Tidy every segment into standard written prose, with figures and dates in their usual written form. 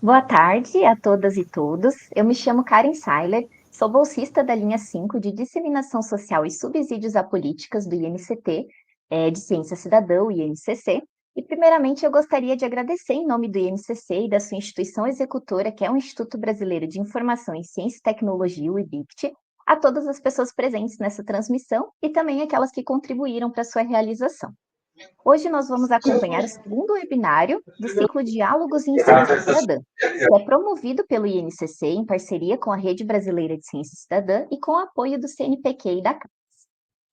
Boa tarde a todas e todos. Eu me chamo Karen Seiler, sou bolsista da linha 5 de Disseminação Social e Subsídios a Políticas do INCT, de Ciência Cidadã, o INCC. E, primeiramente, eu gostaria de agradecer em nome do INCC e da sua instituição executora, que é o Instituto Brasileiro de Informação em Ciência e Tecnologia, o IBICT, a todas as pessoas presentes nessa transmissão e também aquelas que contribuíram para a sua realização. Hoje nós vamos acompanhar o segundo webinário do ciclo Diálogos em Ciência Cidadã, que é promovido pelo INCC em parceria com a Rede Brasileira de Ciência Cidadã e com o apoio do CNPq e da CAPES.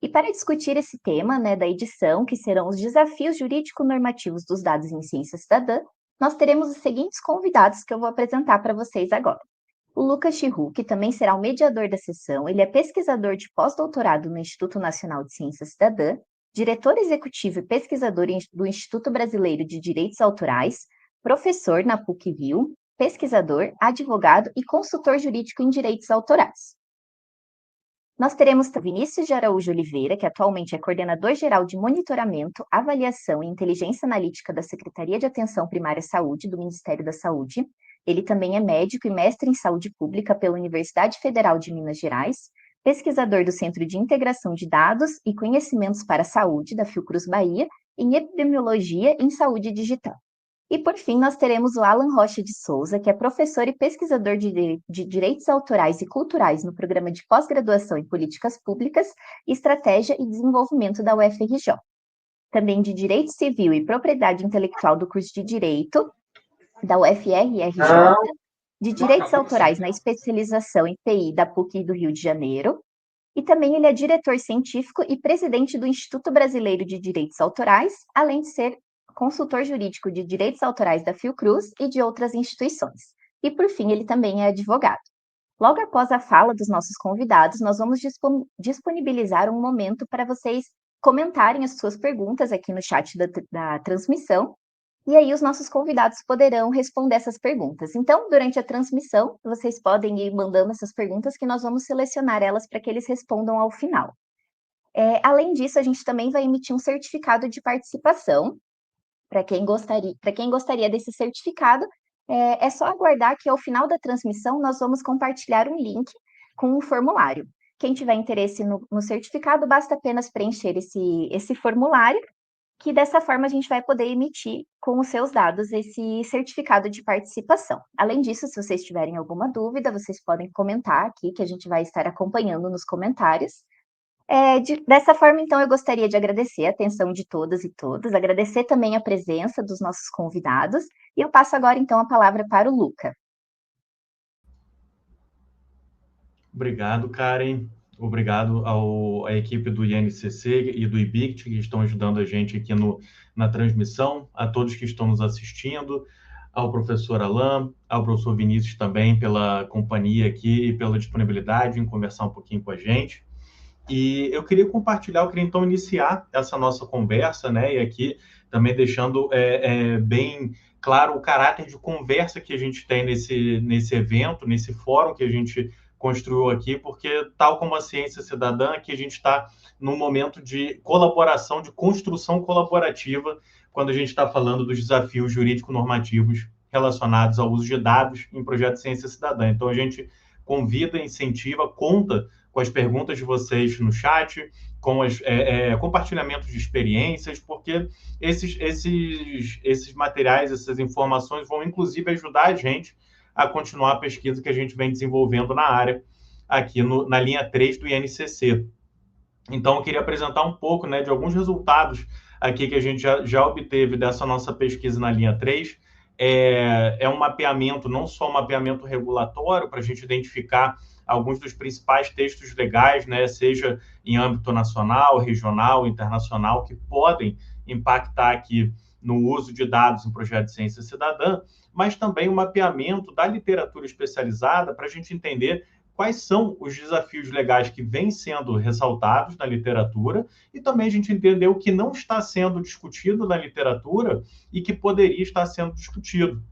E para discutir esse tema, da edição, que serão os desafios jurídico-normativos dos dados em ciência cidadã, nós teremos os seguintes convidados que eu vou apresentar para vocês agora. O Lucas Chiru, que também será o mediador da sessão, ele é pesquisador de pós-doutorado no Instituto Nacional de Ciência Cidadã, diretor executivo e pesquisador do Instituto Brasileiro de Direitos Autorais, professor na PUC-Rio, pesquisador, advogado e consultor jurídico em direitos autorais. Nós teremos Vinícius de Araújo Oliveira, que atualmente é coordenador-geral de monitoramento, avaliação e inteligência analítica da Secretaria de Atenção Primária à Saúde do Ministério da Saúde. Ele também é médico e mestre em saúde pública pela Universidade Federal de Minas Gerais, pesquisador do Centro de Integração de Dados e Conhecimentos para a Saúde da Fiocruz Bahia, em epidemiologia em saúde digital. E, por fim, nós teremos o Alan Rocha de Souza, que é professor e pesquisador de Direitos Autorais e Culturais no Programa de Pós-Graduação em Políticas Públicas, Estratégia e Desenvolvimento da UFRJ. Também de Direito Civil e Propriedade Intelectual do curso de Direito da UFRJ, de Direitos Autorais na especialização em TI da PUC do Rio de Janeiro, e também ele é diretor científico e presidente do Instituto Brasileiro de Direitos Autorais, além de ser consultor jurídico de direitos autorais da Fiocruz e de outras instituições. E, por fim, ele também é advogado. Logo após a fala dos nossos convidados, nós vamos disponibilizar um momento para vocês comentarem as suas perguntas aqui no chat da transmissão, e aí os nossos convidados poderão responder essas perguntas. Então, durante a transmissão, vocês podem ir mandando essas perguntas que nós vamos selecionar elas para que eles respondam ao final. Além disso, a gente também vai emitir um certificado de participação. Para quem gostaria desse certificado, é só aguardar que ao final da transmissão nós vamos compartilhar um link com um formulário. Quem tiver interesse no certificado, basta apenas preencher esse formulário, que dessa forma a gente vai poder emitir com os seus dados esse certificado de participação. Além disso, se vocês tiverem alguma dúvida, vocês podem comentar aqui, que a gente vai estar acompanhando nos comentários. Dessa forma, então, eu gostaria de agradecer a atenção de todas e todos, agradecer também a presença dos nossos convidados, e eu passo agora, então, a palavra para o Luca. Obrigado, Karen. Obrigado à equipe do INCC e do IBICT, que estão ajudando a gente aqui na transmissão, a todos que estão nos assistindo, ao professor Alain, ao professor Vinícius também pela companhia aqui e pela disponibilidade em conversar um pouquinho com a gente. E eu queria então iniciar essa nossa conversa, né? E aqui também deixando bem claro o caráter de conversa que a gente tem nesse evento, nesse fórum que a gente construiu aqui, porque, tal como a ciência cidadã, aqui a gente está num momento de colaboração, de construção colaborativa, quando a gente está falando dos desafios jurídico-normativos relacionados ao uso de dados em projeto de ciência cidadã. Então, a gente convida, incentiva, conta com as perguntas de vocês no chat, com os compartilhamentos de experiências, porque esses materiais, essas informações vão, inclusive, ajudar a gente a continuar a pesquisa que a gente vem desenvolvendo na área, aqui na linha 3 do INCC. Então, eu queria apresentar um pouco, de alguns resultados aqui que a gente já obteve dessa nossa pesquisa na linha 3. É um mapeamento, não só um mapeamento regulatório, para a gente identificar alguns dos principais textos legais, seja em âmbito nacional, regional, internacional, que podem impactar aqui no uso de dados em projeto de ciência cidadã, mas também um mapeamento da literatura especializada para a gente entender quais são os desafios legais que vêm sendo ressaltados na literatura e também a gente entender o que não está sendo discutido na literatura e que poderia estar sendo discutido.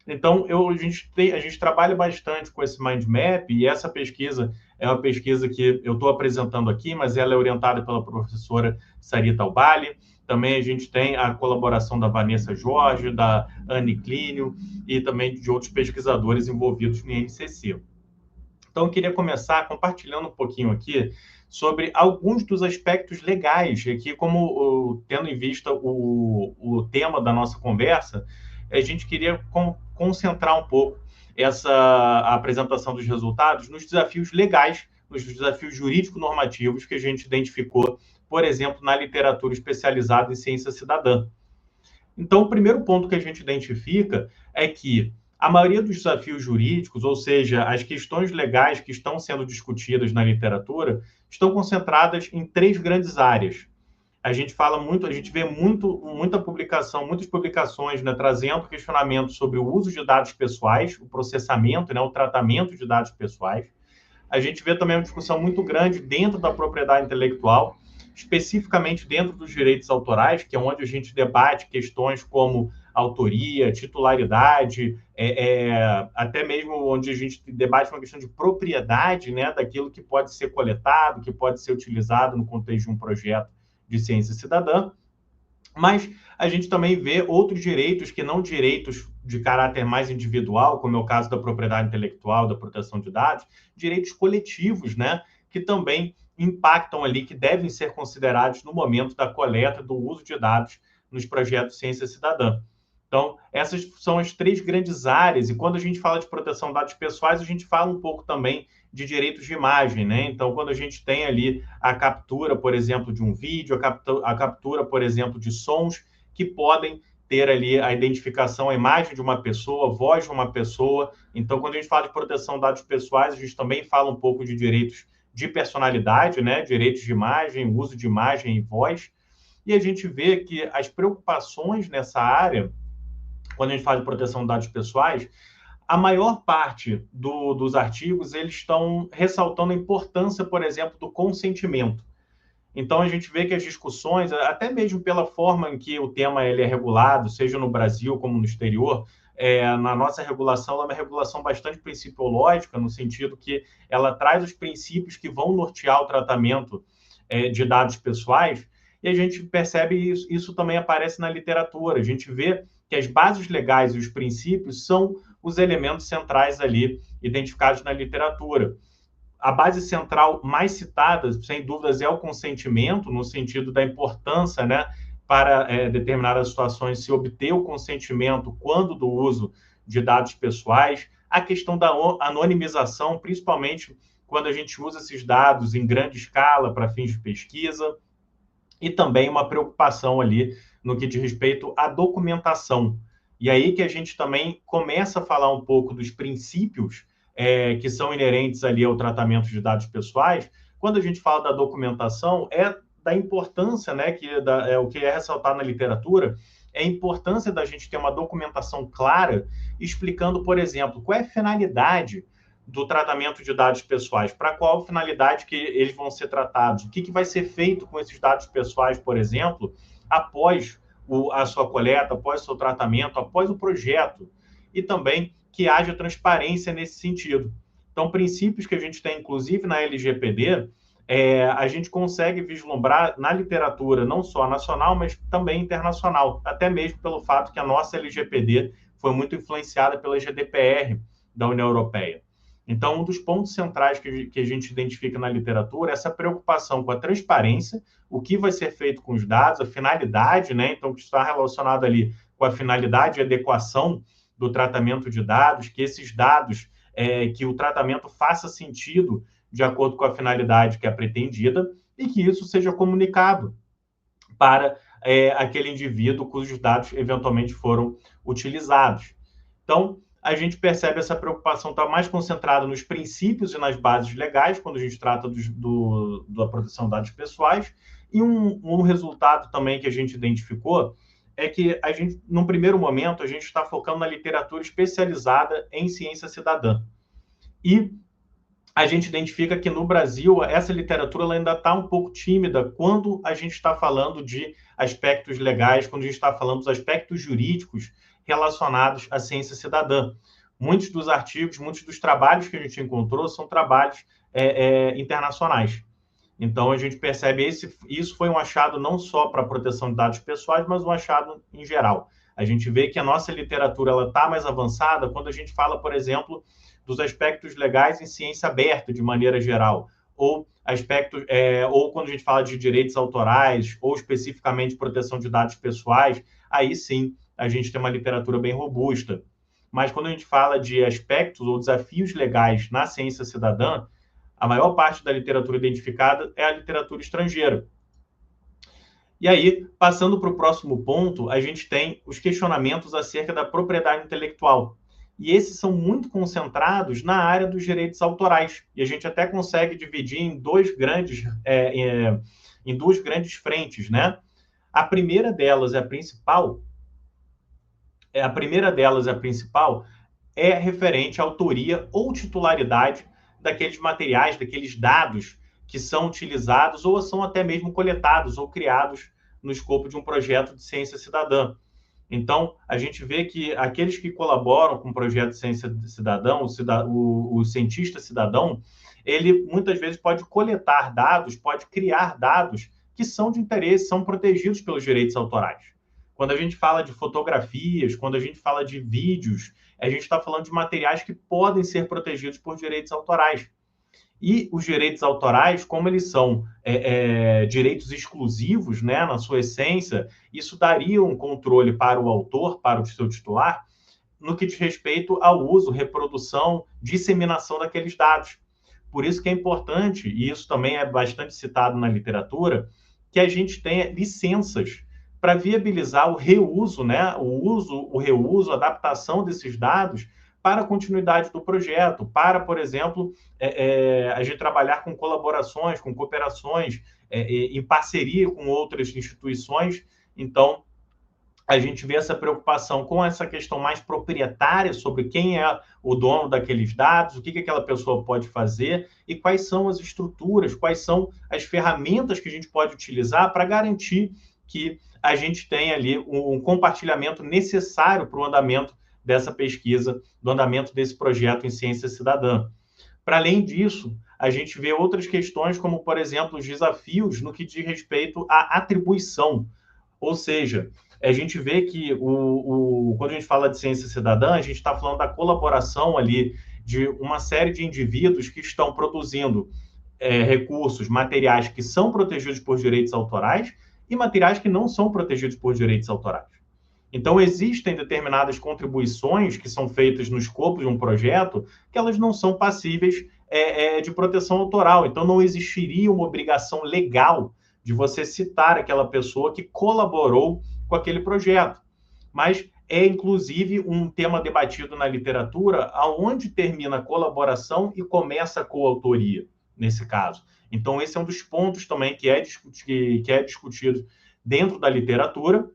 Então, a gente trabalha bastante com esse mind map, e essa pesquisa é uma pesquisa que eu estou apresentando aqui, mas ela é orientada pela professora Sarita Albali, Também a gente tem a colaboração da Vanessa Jorge, da Anne Clínio e também de outros pesquisadores envolvidos no INCC. Então, eu queria começar compartilhando um pouquinho aqui sobre alguns dos aspectos legais, aqui como tendo em vista o tema da nossa conversa, a gente queria concentrar um pouco essa apresentação dos resultados nos desafios legais, nos desafios jurídico-normativos que a gente identificou, por exemplo, na literatura especializada em ciência cidadã. Então, o primeiro ponto que a gente identifica é que a maioria dos desafios jurídicos, ou seja, as questões legais que estão sendo discutidas na literatura, estão concentradas em três grandes áreas. A gente fala muito, a gente vê muita publicação, muitas publicações, né, trazendo questionamentos sobre o uso de dados pessoais, o processamento, né, o tratamento de dados pessoais. A gente vê também uma discussão muito grande dentro da propriedade intelectual, especificamente dentro dos direitos autorais, que é onde a gente debate questões como autoria, titularidade, até mesmo onde a gente debate uma questão de propriedade, né, daquilo que pode ser coletado, que pode ser utilizado no contexto de um projeto de ciência cidadã. Mas a gente também vê outros direitos que não direitos de caráter mais individual, como é o caso da propriedade intelectual, da proteção de dados, direitos coletivos, né, que também impactam ali, que devem ser considerados no momento da coleta, do uso de dados nos projetos de ciência cidadã. Então, essas são as três grandes áreas, e quando a gente fala de proteção de dados pessoais, a gente fala um pouco também de direitos de imagem, né? Então, quando a gente tem ali a captura, por exemplo, de um vídeo, a captura, por exemplo, de sons que podem ter ali a identificação, a imagem de uma pessoa, a voz de uma pessoa. Então, quando a gente fala de proteção de dados pessoais, a gente também fala um pouco de direitos de personalidade, né? Direitos de imagem, uso de imagem e voz. E a gente vê que as preocupações nessa área, quando a gente fala de proteção de dados pessoais, a maior parte dos artigos eles estão ressaltando a importância, por exemplo, do consentimento. Então, a gente vê que as discussões, até mesmo pela forma em que o tema ele é regulado, seja no Brasil como no exterior, na nossa regulação, ela é uma regulação bastante principiológica, no sentido que ela traz os princípios que vão nortear o tratamento de dados pessoais, e a gente percebe isso também aparece na literatura. A gente vê que as bases legais e os princípios são os elementos centrais ali identificados na literatura. A base central mais citada, sem dúvidas, é o consentimento, no sentido da importância, né, para determinadas situações se obter o consentimento quando do uso de dados pessoais, a questão da anonimização, principalmente quando a gente usa esses dados em grande escala para fins de pesquisa, e também uma preocupação ali no que diz respeito à documentação. E aí que a gente também começa a falar um pouco dos princípios que são inerentes ali ao tratamento de dados pessoais. Quando a gente fala da documentação, é da importância, né, o que é ressaltado na literatura, é a importância da gente ter uma documentação clara, explicando, por exemplo, qual é a finalidade do tratamento de dados pessoais, para qual finalidade que eles vão ser tratados, o que vai ser feito com esses dados pessoais, por exemplo, após a sua coleta, após o seu tratamento, após o projeto, e também que haja transparência nesse sentido. Então, princípios que a gente tem, inclusive, na LGPD, a gente consegue vislumbrar na literatura, não só nacional, mas também internacional, até mesmo pelo fato que a nossa LGPD foi muito influenciada pela GDPR da União Europeia. Então, um dos pontos centrais que a gente identifica na literatura é essa preocupação com a transparência, o que vai ser feito com os dados, a finalidade, né? Então, que está relacionado ali com a finalidade e adequação do tratamento de dados, que esses dados, que o tratamento faça sentido de acordo com a finalidade que é pretendida e que isso seja comunicado para aquele indivíduo cujos dados eventualmente foram utilizados. Então, a gente percebe essa preocupação está mais concentrada nos princípios e nas bases legais, quando a gente trata da proteção de dados pessoais, e um resultado também que a gente identificou é que a gente, num primeiro momento, a gente está focando na literatura especializada em ciência cidadã. E a gente identifica que no Brasil essa literatura ela ainda está um pouco tímida quando a gente está falando de aspectos legais, quando a gente está falando dos aspectos jurídicos relacionados à ciência cidadã. Muitos dos artigos, muitos dos trabalhos que a gente encontrou são trabalhos internacionais. Então, a gente percebe isso foi um achado não só para a proteção de dados pessoais, mas um achado em geral. A gente vê que a nossa literatura está mais avançada quando a gente fala, por exemplo, dos aspectos legais em ciência aberta, de maneira geral, ou aspectos, ou quando a gente fala de direitos autorais, ou especificamente proteção de dados pessoais, aí sim a gente tem uma literatura bem robusta. Mas quando a gente fala de aspectos ou desafios legais na ciência cidadã, a maior parte da literatura identificada é a literatura estrangeira. E aí, passando para o próximo ponto, a gente tem os questionamentos acerca da propriedade intelectual. E esses são muito concentrados na área dos direitos autorais. E a gente até consegue dividir em em duas grandes frentes, né? A primeira delas é a principal. A primeira delas é a principal, é referente à autoria ou titularidade daqueles materiais, daqueles dados que são utilizados ou são até mesmo coletados ou criados no escopo de um projeto de ciência cidadã. Então, a gente vê que aqueles que colaboram com o projeto de ciência cidadã, o cientista cidadão, ele muitas vezes pode coletar dados, pode criar dados que são de interesse, são protegidos pelos direitos autorais. Quando a gente fala de fotografias, quando a gente fala de vídeos, a gente está falando de materiais que podem ser protegidos por direitos autorais. E os direitos autorais, como eles são direitos exclusivos, né, na sua essência, isso daria um controle para o autor, para o seu titular, no que diz respeito ao uso, reprodução, disseminação daqueles dados. Por isso que é importante, e isso também é bastante citado na literatura, que a gente tenha licenças para viabilizar o reuso, né, o reuso, a adaptação desses dados para a continuidade do projeto, para, por exemplo, a gente trabalhar com colaborações, com cooperações, em parceria com outras instituições. Então, a gente vê essa preocupação com essa questão mais proprietária sobre quem é o dono daqueles dados, o que aquela pessoa pode fazer e quais são as estruturas, quais são as ferramentas que a gente pode utilizar para garantir que a gente tenha ali um compartilhamento necessário para o andamento dessa pesquisa, do andamento desse projeto em ciência cidadã. Para além disso, a gente vê outras questões, como, por exemplo, os desafios no que diz respeito à atribuição. Ou seja, a gente vê que quando a gente fala de ciência cidadã, a gente está falando da colaboração ali de uma série de indivíduos que estão produzindo recursos, materiais que são protegidos por direitos autorais e materiais que não são protegidos por direitos autorais. Então, existem determinadas contribuições que são feitas no escopo de um projeto que elas não são passíveis de proteção autoral. Então, não existiria uma obrigação legal de você citar aquela pessoa que colaborou com aquele projeto. Mas é, inclusive, um tema debatido na literatura aonde termina a colaboração e começa a coautoria, nesse caso. Então, esse é um dos pontos também que é discutido dentro da literatura,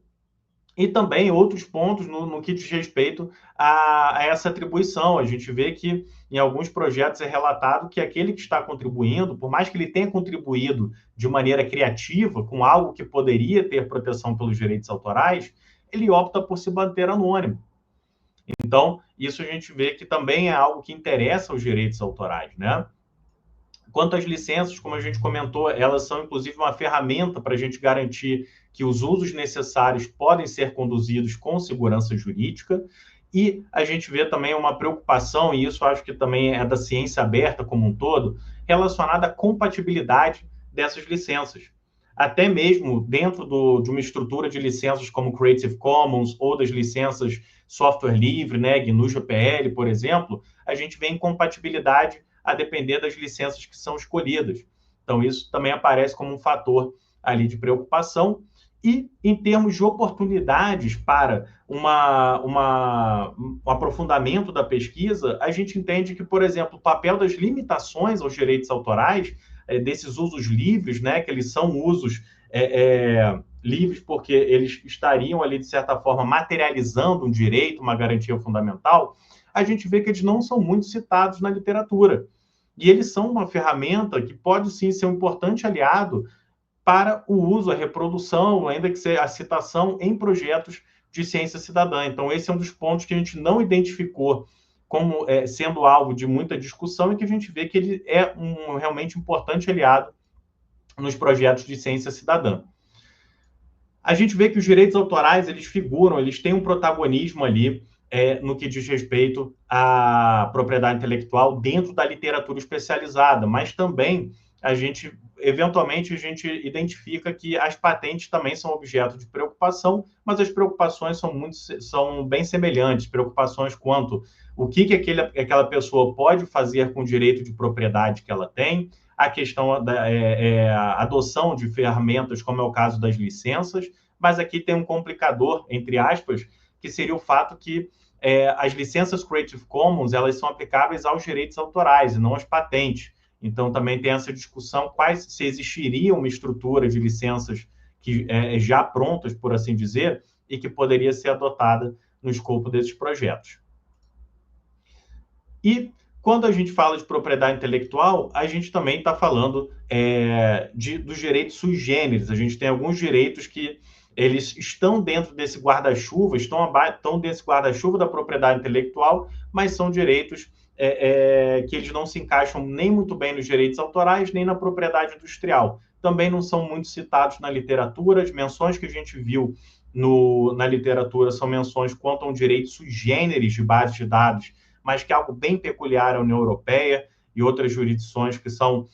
e também outros pontos no que diz respeito a essa atribuição. A gente vê que em alguns projetos é relatado que aquele que está contribuindo, por mais que ele tenha contribuído de maneira criativa com algo que poderia ter proteção pelos direitos autorais, ele opta por se manter anônimo. Então, isso a gente vê que também é algo que interessa aos direitos autorais, né? Quanto às licenças, como a gente comentou, elas são inclusive uma ferramenta para a gente garantir que os usos necessários podem ser conduzidos com segurança jurídica, e a gente vê também uma preocupação, e isso acho que também é da ciência aberta como um todo, relacionada à compatibilidade dessas licenças. Até mesmo dentro de uma estrutura de licenças como Creative Commons ou das licenças software livre, né, GNU GPL, por exemplo, a gente vê incompatibilidade a depender das licenças que são escolhidas. Então, isso também aparece como um fator ali de preocupação. E, em termos de oportunidades para um aprofundamento da pesquisa, a gente entende que, por exemplo, o papel das limitações aos direitos autorais, desses usos livres, né, que eles são usos livres porque eles estariam ali, de certa forma, materializando um direito, uma garantia fundamental, a gente vê que eles não são muito citados na literatura. E eles são uma ferramenta que pode, sim, ser um importante aliado para o uso, a reprodução, ainda que seja a citação em projetos de ciência cidadã. Então, esse é um dos pontos que a gente não identificou como sendo alvo de muita discussão e que a gente vê que ele é um realmente importante aliado nos projetos de ciência cidadã. A gente vê que os direitos autorais, eles figuram, eles têm um protagonismo ali no que diz respeito à propriedade intelectual dentro da literatura especializada, mas também eventualmente, a gente identifica que as patentes também são objeto de preocupação, mas as preocupações são bem semelhantes, preocupações quanto o que aquela pessoa pode fazer com o direito de propriedade que ela tem, a questão da a adoção de ferramentas, como é o caso das licenças, mas aqui tem um complicador, entre aspas, que seria o fato que as licenças Creative Commons, elas são aplicáveis aos direitos autorais e não às patentes. Então, também tem essa discussão se existiria uma estrutura de licenças que já prontas, por assim dizer, e que poderia ser adotada no escopo desses projetos. E quando a gente fala de propriedade intelectual, a gente também está falando dos direitos sui generis. A gente tem alguns direitos que eles estão dentro desse guarda-chuva, estão desse guarda-chuva da propriedade intelectual, mas são direitos que eles não se encaixam nem muito bem nos direitos autorais, nem na propriedade industrial. Também não são muito citados na literatura. As menções que a gente viu na literatura são menções quanto a um direito sui generis de base de dados, mas que é algo bem peculiar à União Europeia e outras jurisdições que são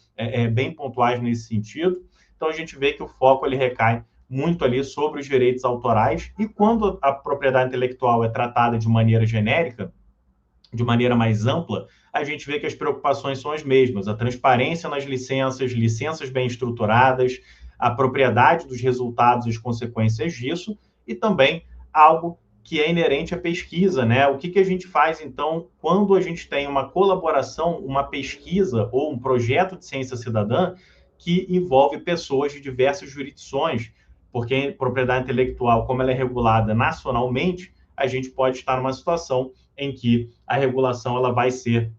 bem pontuais nesse sentido. Então, a gente vê que o foco ele recai muito ali sobre os direitos autorais, e quando a propriedade intelectual é tratada de maneira genérica, de maneira mais ampla, a gente vê que as preocupações são as mesmas: a transparência nas licenças, licenças bem estruturadas, a propriedade dos resultados e as consequências disso, e também algo que é inerente à pesquisa, né? O que a gente faz, então, quando a gente tem uma colaboração, uma pesquisa ou um projeto de ciência cidadã que envolve pessoas de diversas jurisdições, porque propriedade intelectual, como ela é regulada nacionalmente, a gente pode estar numa situação em que a regulação ela vai ser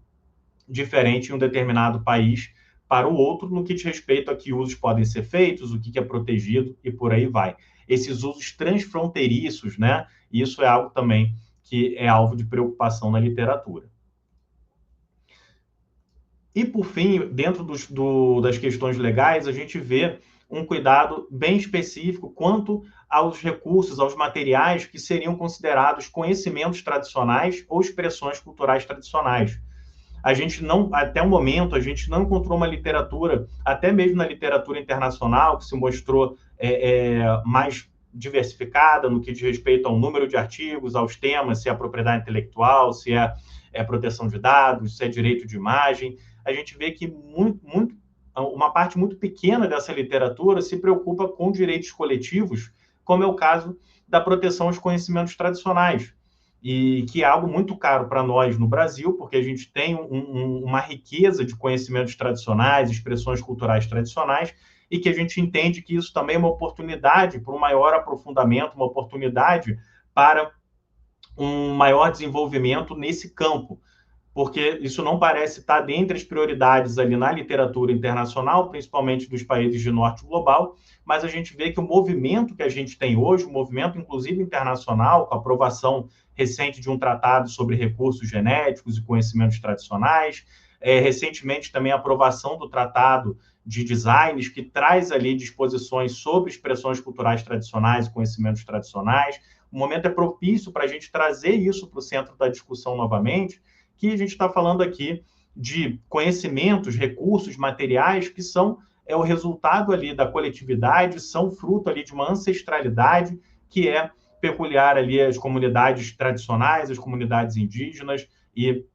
diferente em um determinado país para o outro, no que diz respeito a que usos podem ser feitos, o que é protegido e por aí vai. Esses usos transfronteiriços, né? Isso é algo também que é alvo de preocupação na literatura. E, por fim, dentro das questões legais, a gente vê um cuidado bem específico quanto aos recursos, aos materiais que seriam considerados conhecimentos tradicionais ou expressões culturais tradicionais. A gente não, até o momento, a gente não encontrou uma literatura, até mesmo na literatura internacional, que se mostrou mais diversificada no que diz respeito ao número de artigos, aos temas, se é propriedade intelectual, se é proteção de dados, se é direito de imagem. A gente vê que uma parte muito pequena dessa literatura se preocupa com direitos coletivos, como é o caso da proteção aos conhecimentos tradicionais, e que é algo muito caro para nós no Brasil, porque a gente tem uma riqueza de conhecimentos tradicionais, expressões culturais tradicionais, e que a gente entende que isso também é uma oportunidade para um maior aprofundamento, uma oportunidade para um maior desenvolvimento nesse campo, porque isso não parece estar dentre as prioridades ali na literatura internacional, principalmente dos países de norte global, mas a gente vê que o movimento que a gente tem hoje, o movimento inclusive internacional, com a aprovação recente de um tratado sobre recursos genéticos e conhecimentos tradicionais, recentemente também a aprovação do tratado de designs, que traz ali disposições sobre expressões culturais tradicionais e conhecimentos tradicionais. O momento é propício para a gente trazer isso para o centro da discussão novamente, que a gente está falando aqui de conhecimentos, recursos, materiais que são o resultado ali da coletividade, são fruto ali de uma ancestralidade que é peculiar ali às comunidades tradicionais, às comunidades indígenas, e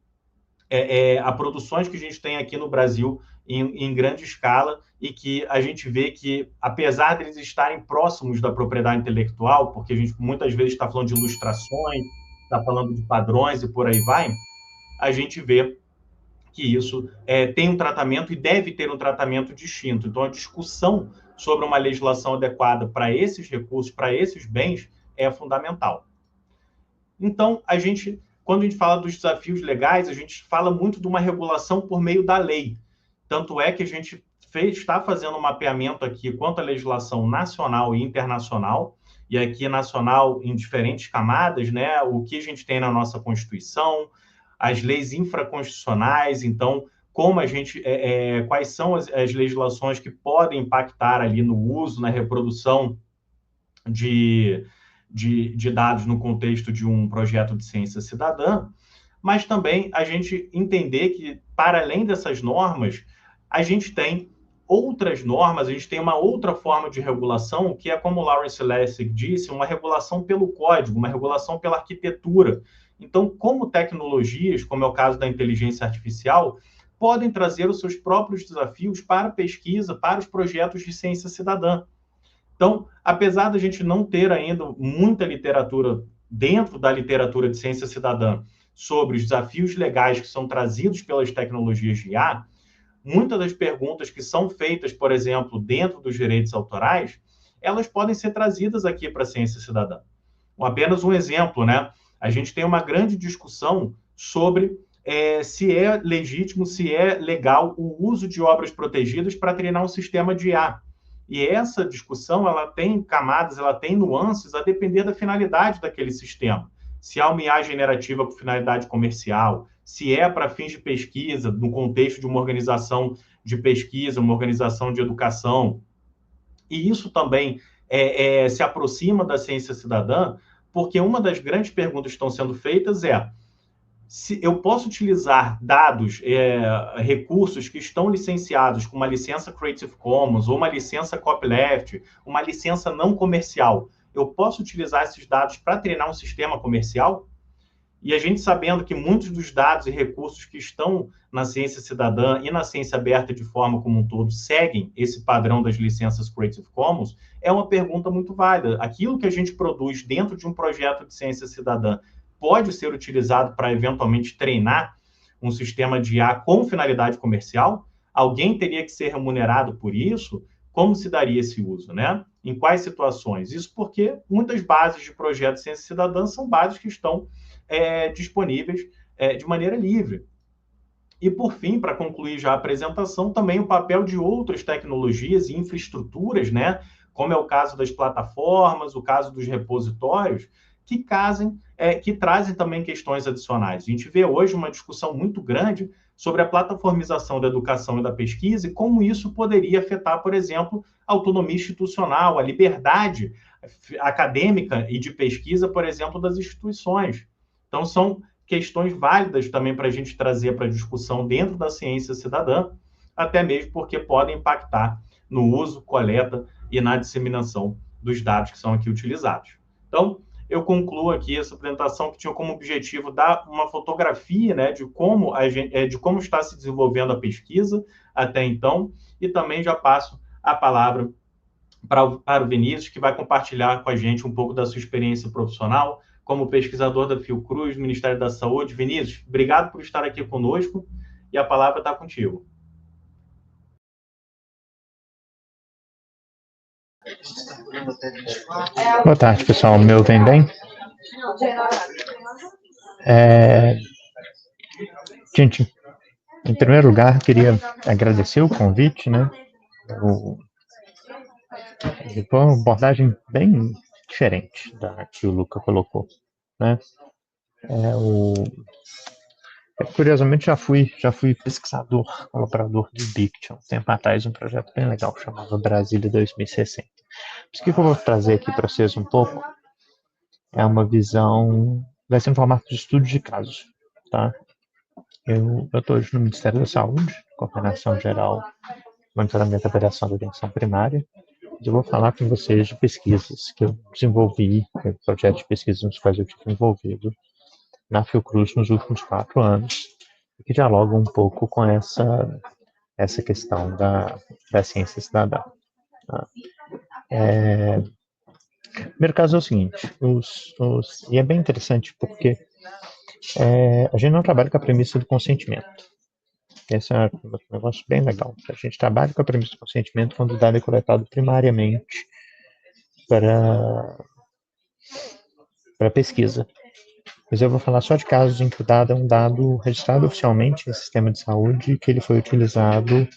a produções que a gente tem aqui no Brasil em grande escala, e que a gente vê que, apesar deles estarem próximos da propriedade intelectual, porque a gente muitas vezes está falando de ilustrações, está falando de padrões e por aí vai, a gente vê que isso tem um tratamento e deve ter um tratamento distinto. Então, a discussão sobre uma legislação adequada para esses recursos, para esses bens, é fundamental. Então, quando a gente fala dos desafios legais, a gente fala muito de uma regulação por meio da lei. Tanto é que a gente está fazendo um mapeamento aqui quanto à legislação nacional e internacional, e aqui nacional em diferentes camadas, né? O que a gente tem na nossa Constituição, as leis infraconstitucionais. Então, como a gente, quais são as legislações que podem impactar ali no uso, na reprodução de dados no contexto de um projeto de ciência cidadã, mas também a gente entender que, para além dessas normas, a gente tem outras normas, a gente tem uma outra forma de regulação, que é, como o Lawrence Lessig disse, uma regulação pelo código, uma regulação pela arquitetura. Então, como tecnologias, como é o caso da inteligência artificial, podem trazer os seus próprios desafios para a pesquisa, para os projetos de ciência cidadã. Então, apesar da gente não ter ainda muita literatura dentro da literatura de ciência cidadã sobre os desafios legais que são trazidos pelas tecnologias de IA, muitas das perguntas que são feitas, por exemplo, dentro dos direitos autorais, elas podem ser trazidas aqui para a ciência cidadã. Apenas um exemplo, né? A gente tem uma grande discussão sobre se é legítimo, se é legal o uso de obras protegidas para treinar um sistema de IA. E essa discussão, ela tem camadas, ela tem nuances a depender da finalidade daquele sistema. Se há uma IA generativa com finalidade comercial, se é para fins de pesquisa, no contexto de uma organização de pesquisa, uma organização de educação. E isso também se aproxima da ciência cidadã, porque uma das grandes perguntas que estão sendo feitas é: se eu posso utilizar dados, recursos que estão licenciados com uma licença Creative Commons ou uma licença Copyleft, uma licença não comercial, eu posso utilizar esses dados para treinar um sistema comercial? E a gente sabendo que muitos dos dados e recursos que estão na ciência cidadã e na ciência aberta de forma como um todo seguem esse padrão das licenças Creative Commons, é uma pergunta muito válida. Aquilo que a gente produz dentro de um projeto de ciência cidadã pode ser utilizado para, eventualmente, treinar um sistema de IA com finalidade comercial? Alguém teria que ser remunerado por isso? Como se daria esse uso, né? Em quais situações? Isso porque muitas bases de projetos de ciência cidadã são bases que estão disponíveis de maneira livre. E, por fim, para concluir já a apresentação, também o papel de outras tecnologias e infraestruturas, né, como é o caso das plataformas, o caso dos repositórios, que trazem também questões adicionais. A gente vê hoje uma discussão muito grande sobre a plataformização da educação e da pesquisa e como isso poderia afetar, por exemplo, a autonomia institucional, a liberdade acadêmica e de pesquisa, por exemplo, das instituições. Então, são questões válidas também para a gente trazer para a discussão dentro da ciência cidadã, até mesmo porque podem impactar no uso, coleta e na disseminação dos dados que são aqui utilizados. Então, eu concluo aqui essa apresentação que tinha como objetivo dar uma fotografia, né, de como está se desenvolvendo a pesquisa até então, e também já passo a palavra para o Vinícius, que vai compartilhar com a gente um pouco da sua experiência profissional como pesquisador da Fiocruz, do Ministério da Saúde. Vinícius, obrigado por estar aqui conosco e a palavra está contigo. Boa tarde, pessoal. Me ouvem bem? Gente, em primeiro lugar, queria agradecer o convite, né? Foi uma abordagem bem diferente da que o Luca colocou, né? Curiosamente, já fui pesquisador, colaborador do IBICT, um tempo atrás, um projeto bem legal, chamado Brasília 2060. Mas o que eu vou trazer aqui para vocês um pouco é uma visão, vai ser um formato de estudo de casos, tá? Eu estou hoje no Ministério da Saúde, Coordenação Geral, Monitoramento e Avaliação da Atenção Primária. Eu vou falar com vocês de pesquisas que eu desenvolvi, projetos de pesquisa nos quais eu tive envolvido na Fiocruz nos últimos 4 anos, e que dialogam um pouco com essa questão da ciência cidadã. Tá? O primeiro caso é o seguinte, e é bem interessante porque a gente não trabalha com a premissa do consentimento. Esse é um negócio bem legal. A gente trabalha com a premissa do consentimento quando o dado é coletado primariamente para pesquisa. Mas eu vou falar só de casos em que o dado é um dado registrado oficialmente em sistema de saúde, que ele foi utilizado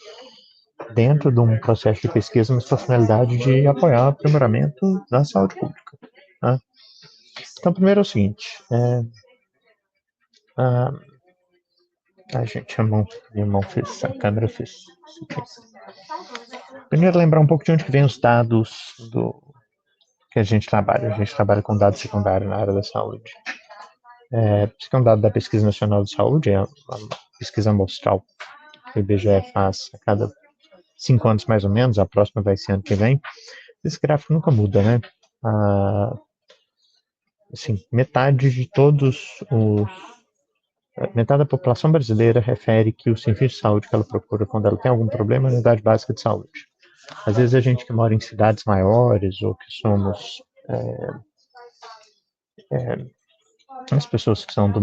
dentro de um processo de pesquisa na sua finalidade de apoiar o aprimoramento da saúde pública. Tá? Então, primeiro é o seguinte, Ai, gente, minha mão fez, a câmera fez. Primeiro, lembrar um pouco de onde que vem os dados que a gente trabalha. A gente trabalha com dados secundários na área da saúde. Isso aqui é um dado da Pesquisa Nacional de Saúde, é uma pesquisa amostral que o IBGE faz a cada 5 anos mais ou menos, a próxima vai ser ano que vem. Esse gráfico nunca muda, né? Assim, metade da população brasileira refere que o serviço de saúde que ela procura quando ela tem algum problema é a unidade básica de saúde. Às vezes a gente que mora em cidades maiores ou que somos as pessoas que são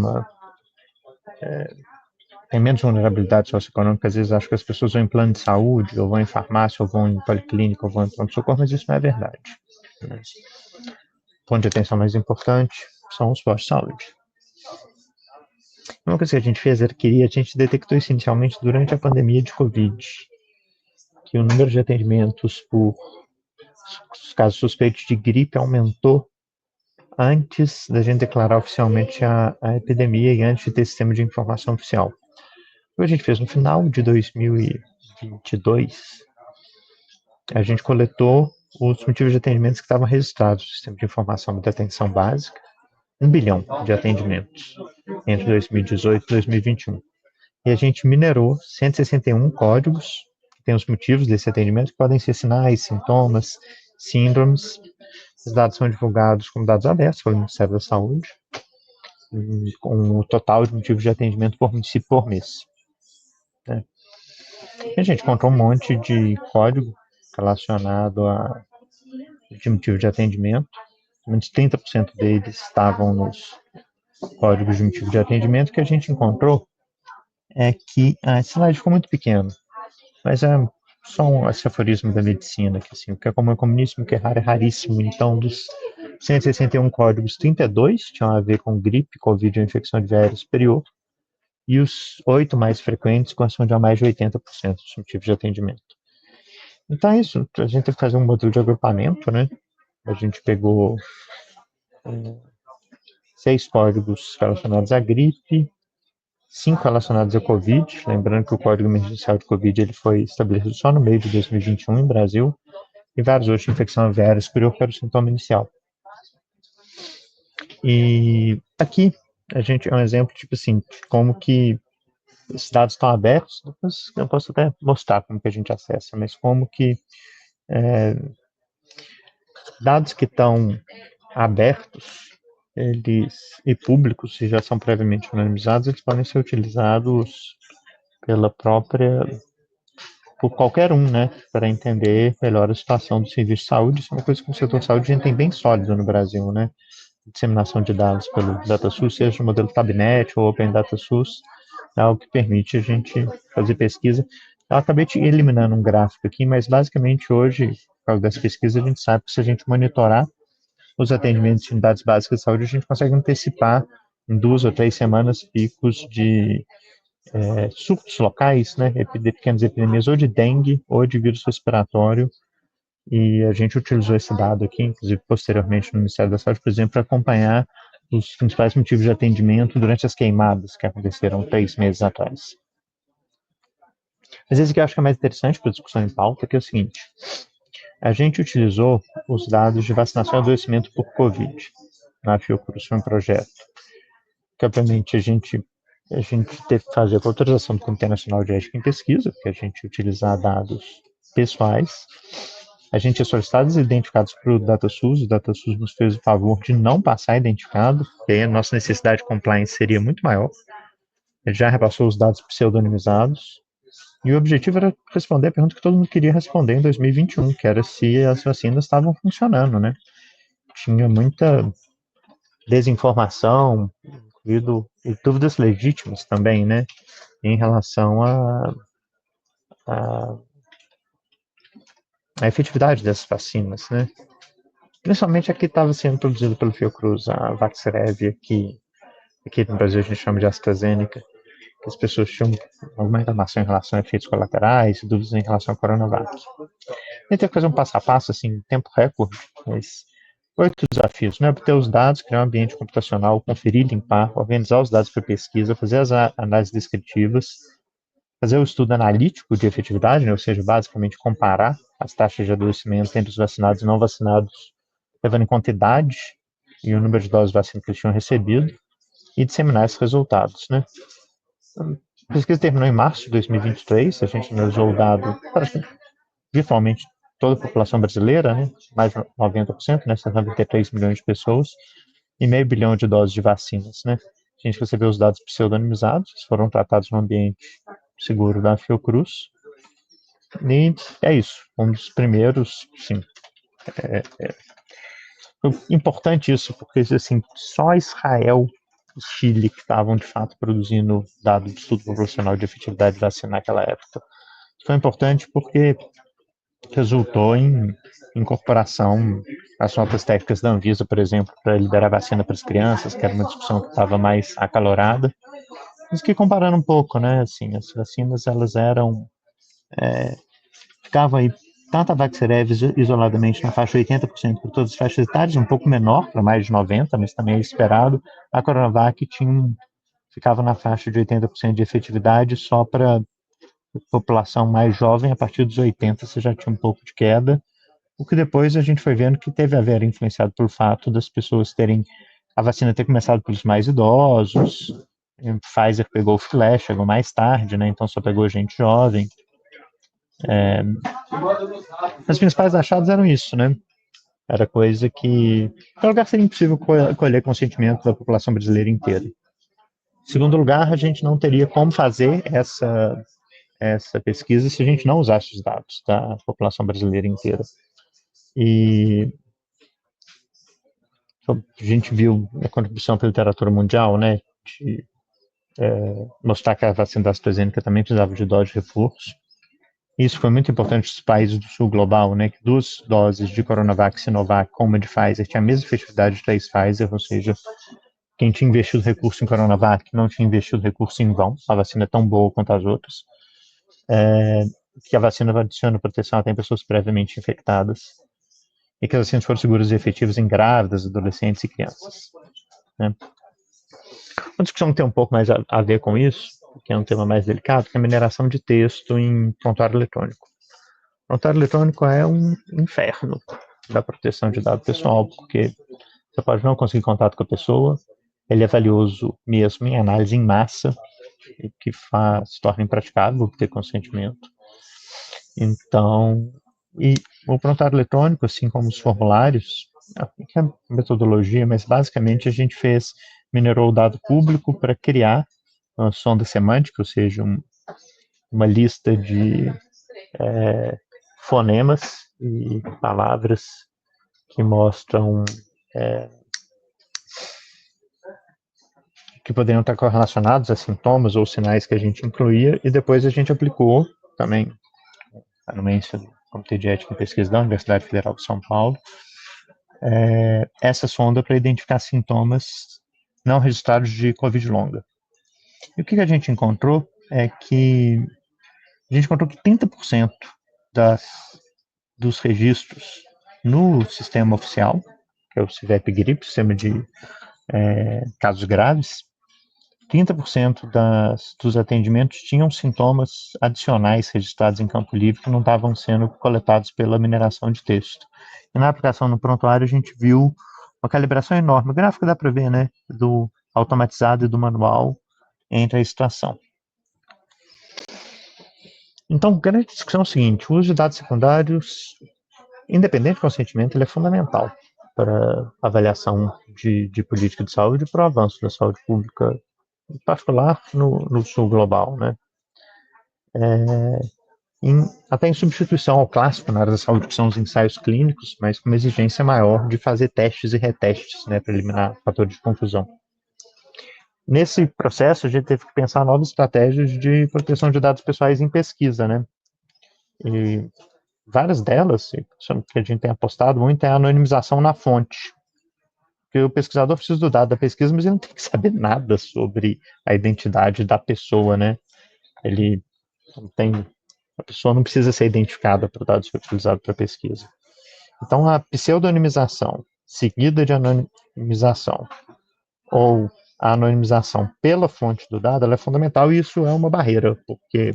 tem menos vulnerabilidade socioeconômica, às vezes acho que as pessoas vão em plano de saúde, ou vão em farmácia, ou vão em policlínica, ou vão em pronto-socorro, mas isso não é verdade. O ponto de atenção mais importante são os postos de saúde. Uma coisa que a gente fez era que a gente detectou isso inicialmente durante a pandemia de Covid, que o número de atendimentos por casos suspeitos de gripe aumentou antes da gente declarar oficialmente a epidemia e antes de ter sistema de informação oficial. O que a gente fez no final de 2022, a gente coletou os motivos de atendimentos que estavam registrados no sistema de informação de atenção básica, 1 bilhão de atendimentos entre 2018 e 2021. E a gente minerou 161 códigos, que tem os motivos desse atendimento, que podem ser sinais, sintomas, síndromes. Os dados são divulgados como dados abertos pelo Ministério da Saúde, com o total de motivos de atendimento por município por mês. A gente encontrou um monte de código relacionado de motivo de atendimento. Menos 30% deles estavam nos códigos de motivo de atendimento. O que a gente encontrou é que esse slide ficou muito pequeno, mas é só esse aforismo da medicina, que assim, o que é comum é comuníssimo, o que é raro é raríssimo. Então, dos 161 códigos, 32 tinham a ver com gripe, covid ou infecção de via aérea superior, e os 8 mais frequentes correspondem a mais de 80% dos motivos de atendimento. Então é isso, a gente tem que fazer um modelo de agrupamento, né? A gente pegou 6 códigos relacionados à gripe, 5 relacionados à Covid, lembrando que o código emergencial de Covid ele foi estabelecido só no meio de 2021 em Brasil, e vários outros de infecção aviária superior, que era o sintoma inicial. E aqui a gente é um exemplo, tipo assim, de como que esses dados estão abertos, depois eu posso até mostrar como que a gente acessa, mas como que dados que estão abertos e públicos, se já são previamente anonimizados, eles podem ser utilizados por qualquer um, né, para entender melhor a situação do serviço de saúde. Isso é uma coisa que o setor de saúde a gente tem bem sólido no Brasil, né? Disseminação de dados pelo DataSUS, seja o modelo Tabnet ou Open DataSUS, é algo que permite a gente fazer pesquisa. Eu acabei eliminando um gráfico aqui, mas basicamente hoje, por causa dessa pesquisa, a gente sabe que se a gente monitorar os atendimentos de unidades básicas de saúde, a gente consegue antecipar em 2 ou 3 semanas picos de surtos locais, né, de pequenas epidemias, ou de dengue, ou de vírus respiratório, e a gente utilizou esse dado aqui, inclusive posteriormente no Ministério da Saúde, por exemplo, para acompanhar os principais motivos de atendimento durante as queimadas que aconteceram 3 meses atrás. Mas esse aqui eu acho que é mais interessante para a discussão em pauta, que é o seguinte: a gente utilizou os dados de vacinação e adoecimento por Covid na Fiocruz, foi um projeto que, obviamente, a gente teve que fazer a autorização do Comitê Nacional de Ética em Pesquisa, porque a gente utilizar dados pessoais. A gente tinha solicitados identificados para o DataSUS nos fez o favor de não passar identificado, porque aí a nossa necessidade de compliance seria muito maior. Ele já repassou os dados pseudonimizados, e o objetivo era responder a pergunta que todo mundo queria responder em 2021, que era se as vacinas estavam funcionando, né? Tinha muita desinformação, e dúvidas legítimas também, né? Em relação à efetividade dessas vacinas, né? Principalmente a que estava sendo produzida pelo Fiocruz, a Vaxzevria, aqui no Brasil a gente chama de AstraZeneca, que as pessoas tinham alguma reclamação em relação a efeitos colaterais, dúvidas em relação ao Coronavac. A gente teve que fazer um passo a passo, assim, em tempo recorde, mas 8 desafios, né? Obter os dados, criar um ambiente computacional, conferir, limpar, organizar os dados para pesquisa, fazer as análises descritivas, fazer o estudo analítico de efetividade, né? Ou seja, basicamente comparar as taxas de adoecimento entre os vacinados e não vacinados, levando em conta a idade e o número de doses de vacina que eles tinham recebido, e disseminar esses resultados, né? A pesquisa terminou em março de 2023, a gente analisou o dado virtualmente toda a população brasileira, né? Mais de 90%, né? 93 milhões de pessoas, e meio bilhão de doses de vacinas, né? A gente recebeu os dados pseudonimizados, foram tratados no ambiente seguro da Fiocruz, e é isso, um dos primeiros, sim. Importante isso, porque assim, só Israel e Chile que estavam de fato produzindo dados de estudo populacional de efetividade de vacina naquela época. Foi importante porque resultou em incorporação às notas técnicas da Anvisa, por exemplo, para liberar vacina para as crianças, que era uma discussão que estava mais acalorada. Mas que comparando um pouco, né, assim, as vacinas, elas eram, ficava aí, tanto a Vaxerev isoladamente na faixa 80% por todas as faixas etárias, um pouco menor, para mais de 90%, mas também é esperado. A Coronavac ficava na faixa de 80% de efetividade só para população mais jovem, a partir dos 80 você já tinha um pouco de queda, o que depois a gente foi vendo que teve a ver influenciado pelo fato das pessoas terem, a vacina ter começado pelos mais idosos, Pfizer pegou o filé, chegou mais tarde, né, então só pegou gente jovem. As principais achados eram isso, né, era coisa que, em primeiro lugar, seria impossível colher consentimento da população brasileira inteira. Em segundo lugar, a gente não teria como fazer essa pesquisa se a gente não usasse os dados da população brasileira inteira. E a gente viu a contribuição para a literatura mundial, né, de mostrar que a vacina da AstraZeneca também precisava de dose de reforço. Isso foi muito importante nos países do sul global, né, que 2 doses de Coronavac, Sinovac, como uma de Pfizer, tinha a mesma efetividade de 3 Pfizer, ou seja, quem tinha investido recurso em Coronavac não tinha investido recurso em vão, a vacina é tão boa quanto as outras, que a vacina adiciona proteção até em pessoas previamente infectadas, e que as vacinas foram seguras e efetivas em grávidas, adolescentes e crianças, né. Uma discussão que tem um pouco mais a ver com isso, que é um tema mais delicado, que é a mineração de texto em prontuário eletrônico. Prontuário eletrônico é um inferno da proteção de dado pessoal, porque você pode não conseguir contato com a pessoa, ele é valioso mesmo em análise em massa, que se torna impraticável ter consentimento. Então, e o prontuário eletrônico, assim como os formulários, que é a metodologia, mas basicamente a gente minerou o dado público para criar uma sonda semântica, ou seja, uma lista de fonemas e palavras que mostram que poderiam estar correlacionados a sintomas ou sinais que a gente incluía, e depois a gente aplicou também a anuência do Comitê de Ética e Pesquisa da Universidade Federal de São Paulo, essa sonda para identificar sintomas não registrados de Covid longa. E o que a gente encontrou é que a gente encontrou que 30% dos registros no sistema oficial, que é o CIVEP-GRIP, sistema de casos graves, 30% dos atendimentos tinham sintomas adicionais registrados em campo livre que não estavam sendo coletados pela mineração de texto. E na aplicação no prontuário a gente viu uma calibração enorme. O gráfico dá para ver, né, do automatizado e do manual entre a situação. Então, a grande discussão é o seguinte: o uso de dados secundários, independente do consentimento, ele é fundamental para a avaliação de política de saúde e para o avanço da saúde pública, em particular no sul global, né? Até em substituição ao clássico na área da saúde, que são os ensaios clínicos, mas com uma exigência maior de fazer testes e retestes, né, para eliminar fatores de confusão. Nesse processo, a gente teve que pensar novas estratégias de proteção de dados pessoais em pesquisa, né? E várias delas, que a gente tem apostado muito, é a anonimização na fonte. Porque o pesquisador precisa do dado da pesquisa, mas ele não tem que saber nada sobre a identidade da pessoa, né? A pessoa não precisa ser identificada para o dado ser utilizado para pesquisa. Então, a pseudonimização seguida de anonimização ou a anonimização pela fonte do dado, ela é fundamental, e isso é uma barreira, porque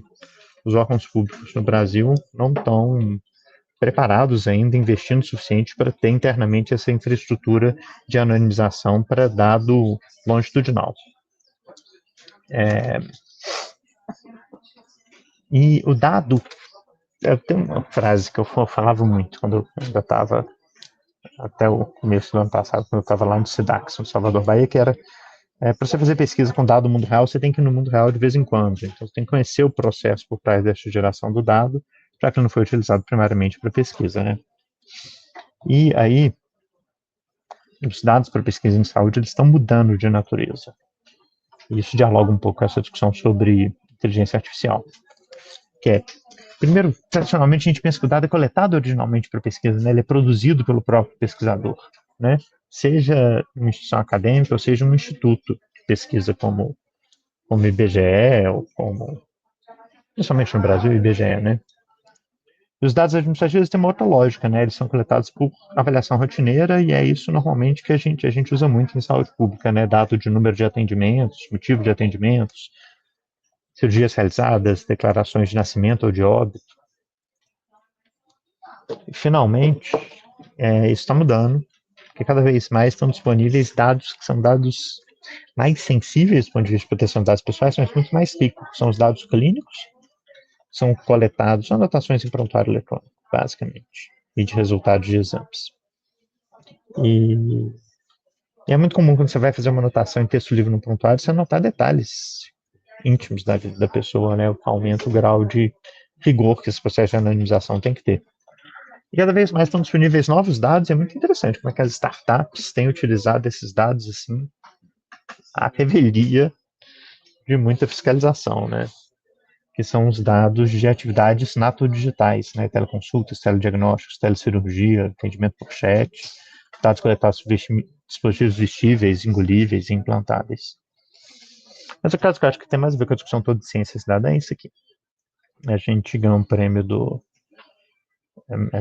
os órgãos públicos no Brasil não estão preparados ainda, investindo o suficiente para ter internamente essa infraestrutura de anonimização para dado longitudinal. E o dado, eu tenho uma frase que eu falava muito quando eu ainda estava, até o começo do ano passado, quando eu estava lá no SIDAX, no Salvador, Bahia, que era para você fazer pesquisa com dado no mundo real, você tem que ir no mundo real de vez em quando. Então, você tem que conhecer o processo por trás dessa geração do dado, já que ele não foi utilizado primariamente para pesquisa, né? E aí, os dados para pesquisa em saúde, eles estão mudando de natureza. E isso dialoga um pouco com essa discussão sobre inteligência artificial. Que é, primeiro, tradicionalmente, a gente pensa que o dado é coletado originalmente para pesquisa, né? Ele é produzido pelo próprio pesquisador, né? Seja uma instituição acadêmica ou seja um instituto de pesquisa como IBGE, ou como, principalmente no Brasil, IBGE, né? E os dados administrativos têm uma outra lógica, né? Eles são coletados por avaliação rotineira, e é isso normalmente que a gente usa muito em saúde pública, né? Dado de número de atendimentos, motivo de atendimentos, cirurgias realizadas, declarações de nascimento ou de óbito. E, finalmente, isso está mudando, porque cada vez mais estão disponíveis dados que são dados mais sensíveis do ponto de vista de proteção de dados pessoais, mas muito mais ricos. São os dados clínicos, são coletados, são anotações em prontuário eletrônico, basicamente, e de resultados de exames. E é muito comum, quando você vai fazer uma anotação em texto livre no prontuário, você anotar detalhes íntimos da vida da pessoa, né? O que aumenta o grau de rigor que esse processo de anonimização tem que ter. E cada vez mais estão disponíveis novos dados, e é muito interessante como é que as startups têm utilizado esses dados assim, à revelia de muita fiscalização, né? Que são os dados de atividades natodigitais, né? Teleconsultas, telediagnósticos, telecirurgia, atendimento por chat, dados coletados sobre dispositivos vestíveis, engolíveis e implantáveis. Mas o caso que eu acho que tem mais a ver com a discussão toda de ciência cidadã é isso aqui. A gente ganhou um prêmio do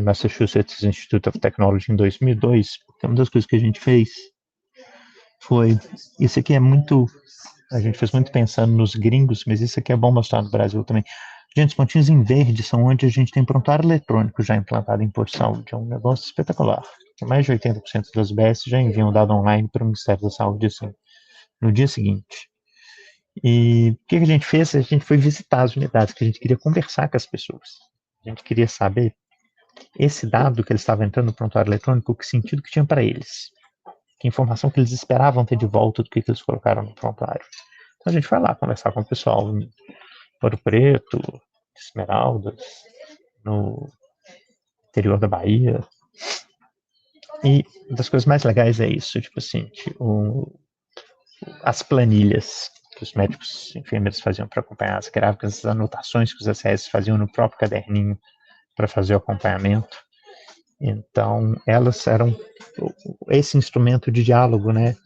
Massachusetts Institute of Technology em 2002, porque uma das coisas que a gente fez foi, isso aqui é muito, a gente fez muito pensando nos gringos, mas isso aqui é bom mostrar no Brasil também. Gente, os pontinhos em verde são onde a gente tem prontuário eletrônico já implantado em posto de saúde. É um negócio espetacular. Mais de 80% das UBS já enviam dado online para o Ministério da Saúde assim, no dia seguinte. E o que a gente fez? A gente foi visitar as unidades, que a gente queria conversar com as pessoas. A gente queria saber esse dado que eles estavam entrando no prontuário eletrônico, que sentido que tinha para eles. Que informação que eles esperavam ter de volta do que eles colocaram no prontuário. Então a gente foi lá conversar com o pessoal no Ouro Preto, Esmeraldas, no interior da Bahia. E uma das coisas mais legais é isso, tipo assim, as planilhas que os médicos e enfermeiros faziam para acompanhar as grávidas, as anotações que os SS faziam no próprio caderninho para fazer o acompanhamento. Então, elas eram esse instrumento de diálogo, né?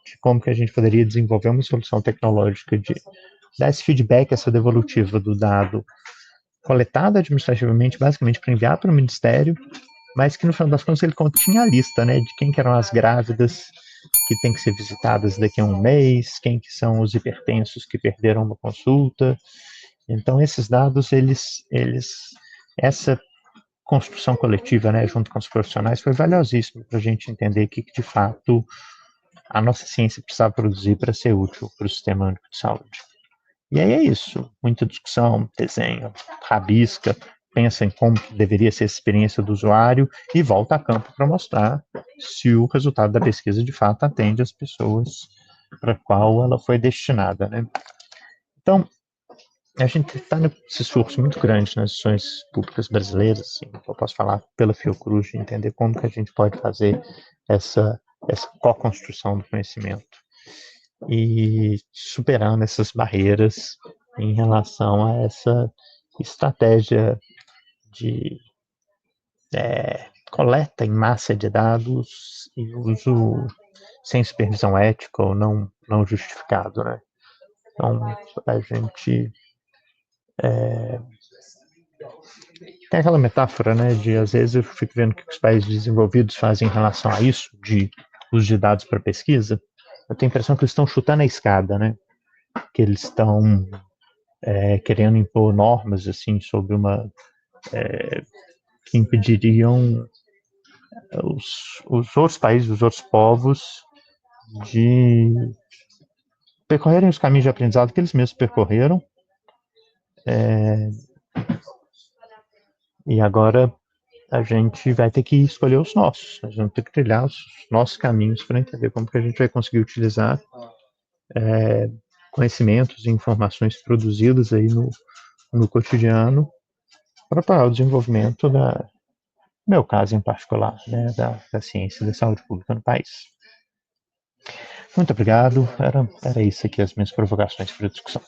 De como que a gente poderia desenvolver uma solução tecnológica de dar esse feedback, essa devolutiva do dado coletado administrativamente, basicamente para enviar para o Ministério, mas que no final das contas ele continha a lista, né? De quem que eram as grávidas que têm que ser visitadas daqui a um mês, quem que são os hipertensos que perderam uma consulta. Então, esses dados, essa construção coletiva, né, junto com os profissionais, foi valiosíssimo para a gente entender o que de fato a nossa ciência precisava produzir para ser útil para o sistema único de saúde. E aí é isso, muita discussão, desenho, rabisca, pensa em como deveria ser a experiência do usuário e volta a campo para mostrar se o resultado da pesquisa de fato atende as pessoas para a qual ela foi destinada, né? Então, a gente está nesse esforço muito grande nas instituições públicas brasileiras, assim, eu posso falar pela Fiocruz, de entender como que a gente pode fazer essa co-construção do conhecimento e superando essas barreiras em relação a essa estratégia de coleta em massa de dados e uso sem supervisão ética ou não justificado, né? Então, a gente tem aquela metáfora, né, de às vezes eu fico vendo o que os países desenvolvidos fazem em relação a isso, de uso de dados para pesquisa. Eu tenho a impressão que eles estão chutando a escada, né? Que eles estão querendo impor normas assim sobre que impediriam os outros países, os outros povos de percorrerem os caminhos de aprendizado que eles mesmos percorreram. E agora a gente vai ter que escolher os nossos. Nós vamos ter que trilhar os nossos caminhos para entender como que a gente vai conseguir utilizar conhecimentos e informações produzidas aí no cotidiano para apoiar o desenvolvimento no meu caso em particular, né, da ciência e da saúde pública no país. Muito obrigado. Era isso aqui, as minhas provocações para a discussão.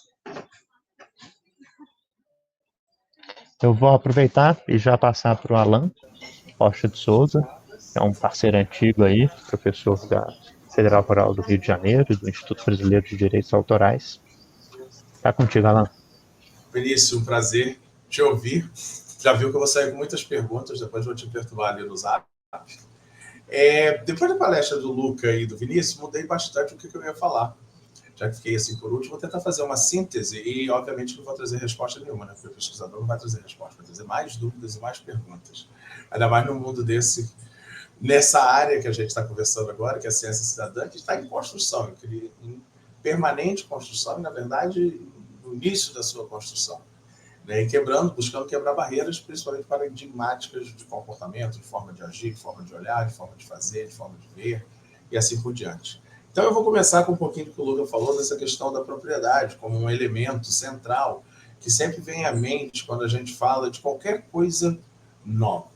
Eu vou aproveitar e já passar para o Alan Rocha de Souza, que é um parceiro antigo aí, professor da Federal Rural do Rio de Janeiro, do Instituto Brasileiro de Direitos Autorais. Está contigo, Alan. Vinícius, um prazer te ouvir. Já viu que eu vou sair com muitas perguntas, depois vou te perturbar ali no Zap. Depois da palestra do Luca e do Vinícius, mudei bastante o que eu ia falar. Já que fiquei assim por último, vou tentar fazer uma síntese e, obviamente, não vou trazer resposta nenhuma, né? Porque o pesquisador não vai trazer resposta, vai trazer mais dúvidas e mais perguntas. Ainda mais no mundo nessa área que a gente está conversando agora, que é a ciência cidadã, que está em construção, em permanente construção e, na verdade, no início da sua construção. Né? E buscando quebrar barreiras, principalmente paradigmáticas de comportamento, de forma de agir, de forma de olhar, de forma de fazer, de forma de ver, e assim por diante. Então, eu vou começar com um pouquinho do que o Luca falou, dessa questão da propriedade, como um elemento central, que sempre vem à mente quando a gente fala de qualquer coisa nova.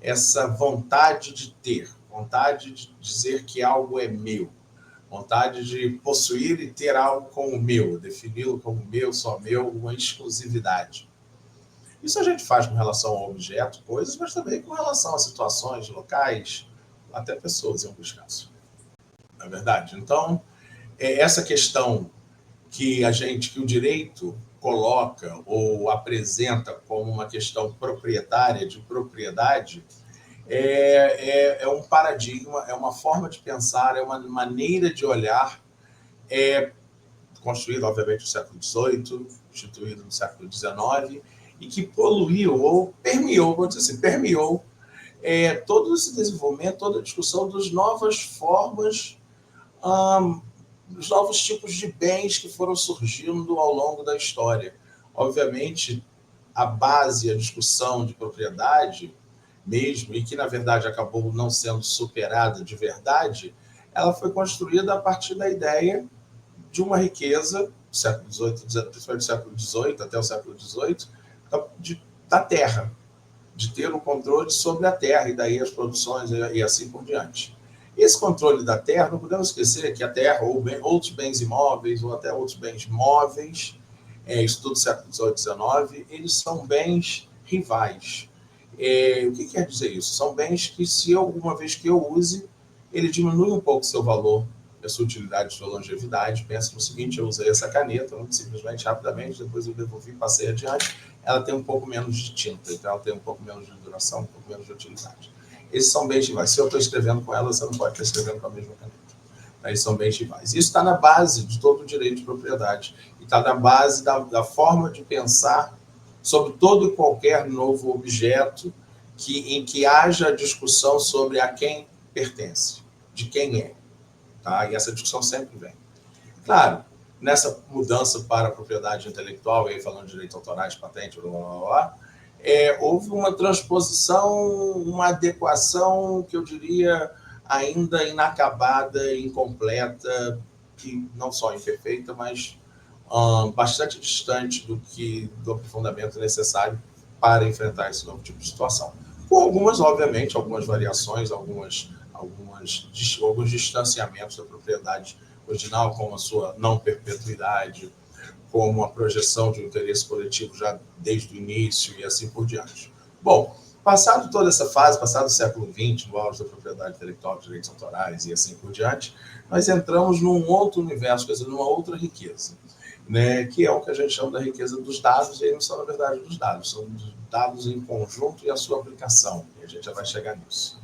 Essa vontade de ter, vontade de dizer que algo é meu, vontade de possuir e ter algo como meu, defini-lo como meu, só meu, uma exclusividade. Isso a gente faz com relação ao objeto, coisas, mas também com relação a situações, locais, até pessoas em alguns casos. Não é verdade? Então, essa questão que o direito coloca ou apresenta como uma questão proprietária, de propriedade, é um paradigma, é uma forma de pensar, é uma maneira de olhar, construída, obviamente, no século XVIII, instituído no século XIX, e que poluiu ou permeou, vou dizer assim, permeou todo esse desenvolvimento, toda a discussão das novas formas, dos novos tipos de bens que foram surgindo ao longo da história. Obviamente, a base, a discussão de propriedade mesmo, e que, na verdade, acabou não sendo superada de verdade, ela foi construída a partir da ideia de uma riqueza, do século XVIII, principalmente do século XVIII até o século XVIII, da terra, de ter o controle sobre a terra, e daí as produções e assim por diante. Esse controle da terra, não podemos esquecer que a terra, ou outros bens imóveis, ou até outros bens móveis, isso tudo do século XVIII, XIX, eles são bens rivais. O que quer dizer isso? São bens que, se alguma vez que eu use, ele diminui um pouco seu valor, a sua utilidade, a sua longevidade. Pensa no seguinte: eu usei essa caneta, simplesmente, rapidamente, depois eu devolvi, passei adiante, ela tem um pouco menos de tinta, então ela tem um pouco menos de duração, um pouco menos de utilidade. Esses são bens rivais. Se eu estou escrevendo com ela, você não pode estar escrevendo com a mesma caneta. Eles são bens rivais. Isso está na base de todo o direito de propriedade. E está na base da forma de pensar sobre todo e qualquer novo objeto em que haja discussão sobre a quem pertence, de quem é. Tá? E essa discussão sempre vem. Claro, nessa mudança para a propriedade intelectual, e aí falando de direitos autorais, patente, blá, blá, blá, houve uma transposição, uma adequação, que eu diria ainda inacabada, incompleta, que não só imperfeita, mas bastante distante do aprofundamento necessário para enfrentar esse novo tipo de situação. Com algumas, obviamente, algumas variações, alguns distanciamentos da propriedade original, como a sua não perpetuidade, como a projeção de um interesse coletivo já desde o início e assim por diante. Bom, passado toda essa fase, passado o século XX, no auge da propriedade intelectual, de direitos autorais e assim por diante, nós entramos num outro universo, quer dizer, numa outra riqueza. né, que é o que a gente chama da riqueza dos dados, e aí não são, na verdade, dos dados, são dos dados em conjunto e a sua aplicação, e a gente já vai chegar nisso.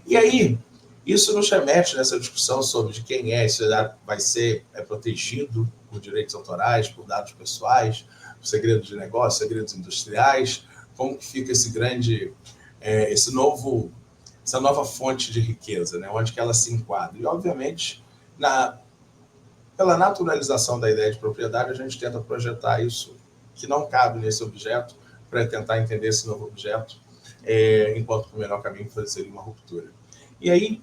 E aí, isso nos remete nessa discussão sobre de quem esse vai ser protegido por direitos autorais, por dados pessoais, por segredos de negócio, segredos industriais, como que fica esse grande, essa nova fonte de riqueza, né? Onde que ela se enquadra. E, obviamente, pela naturalização da ideia de propriedade, a gente tenta projetar isso que não cabe nesse objeto para tentar entender esse novo objeto, enquanto que o melhor caminho seria uma ruptura. E aí,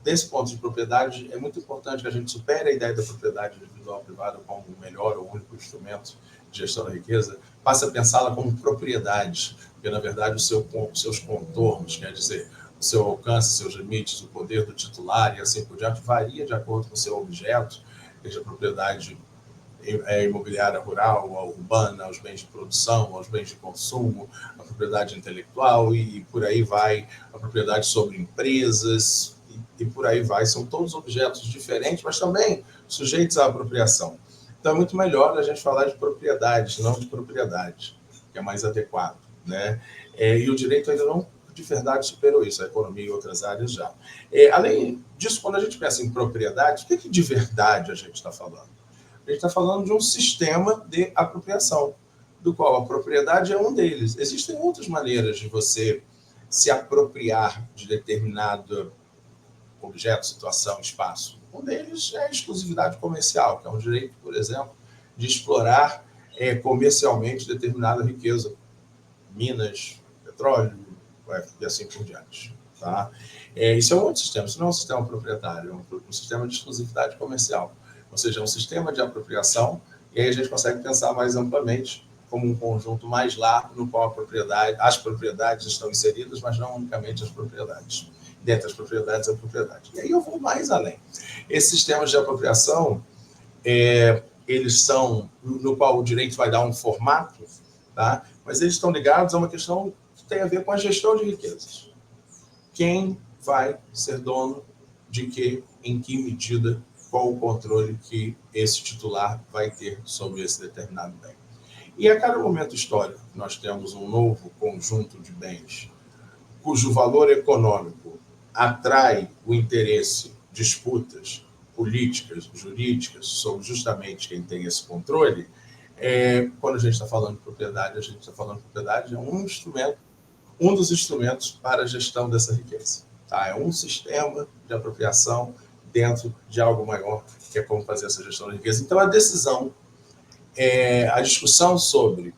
desse ponto de propriedade, é muito importante que a gente supere a ideia da propriedade individual privada como o melhor ou único instrumento de gestão da riqueza, passe a pensá-la como propriedade, porque, na verdade, os seus contornos, quer dizer, o seu alcance, seus limites, o poder do titular e assim por diante, varia de acordo com o seu objeto, seja propriedade imobiliária rural, a urbana, aos bens de produção, aos bens de consumo, a propriedade intelectual e por aí vai, a propriedade sobre empresas e por aí vai. São todos objetos diferentes, mas também sujeitos à apropriação. Então é muito melhor a gente falar de propriedades, não de propriedade, que é mais adequado, né? E o direito ainda não de verdade superou isso, a economia e outras áreas já. Além disso, quando a gente pensa em propriedade, o que de verdade a gente está falando? A gente está falando de um sistema de apropriação, do qual a propriedade é um deles. Existem outras maneiras de você se apropriar de determinado objeto, situação, espaço. Um deles é a exclusividade comercial, que é um direito, por exemplo, de explorar comercialmente determinada riqueza, minas, petróleo, e assim por diante. Tá? Isso é um outro sistema, isso não é um sistema proprietário, é um sistema de exclusividade comercial. Ou seja, é um sistema de apropriação, e aí a gente consegue pensar mais amplamente como um conjunto mais largo no qual as propriedades estão inseridas, mas não unicamente as propriedades. Dentre as propriedades, a propriedade. E aí eu vou mais além. Esses sistemas de apropriação, eles são, no qual o direito vai dar um formato, tá? Mas eles estão ligados a uma questão que tem a ver com a gestão de riquezas. Quem vai ser dono de quê, em que medida, qual o controle que esse titular vai ter sobre esse determinado bem. E a cada momento histórico, nós temos um novo conjunto de bens cujo valor econômico atrai o interesse, disputas políticas, jurídicas, sobre justamente quem tem esse controle. Quando a gente está falando de propriedade, a gente está falando de propriedade, é um dos instrumentos para a gestão dessa riqueza. Tá? É um sistema de apropriação dentro de algo maior, que é como fazer essa gestão da riqueza. Então, a decisão, a discussão sobre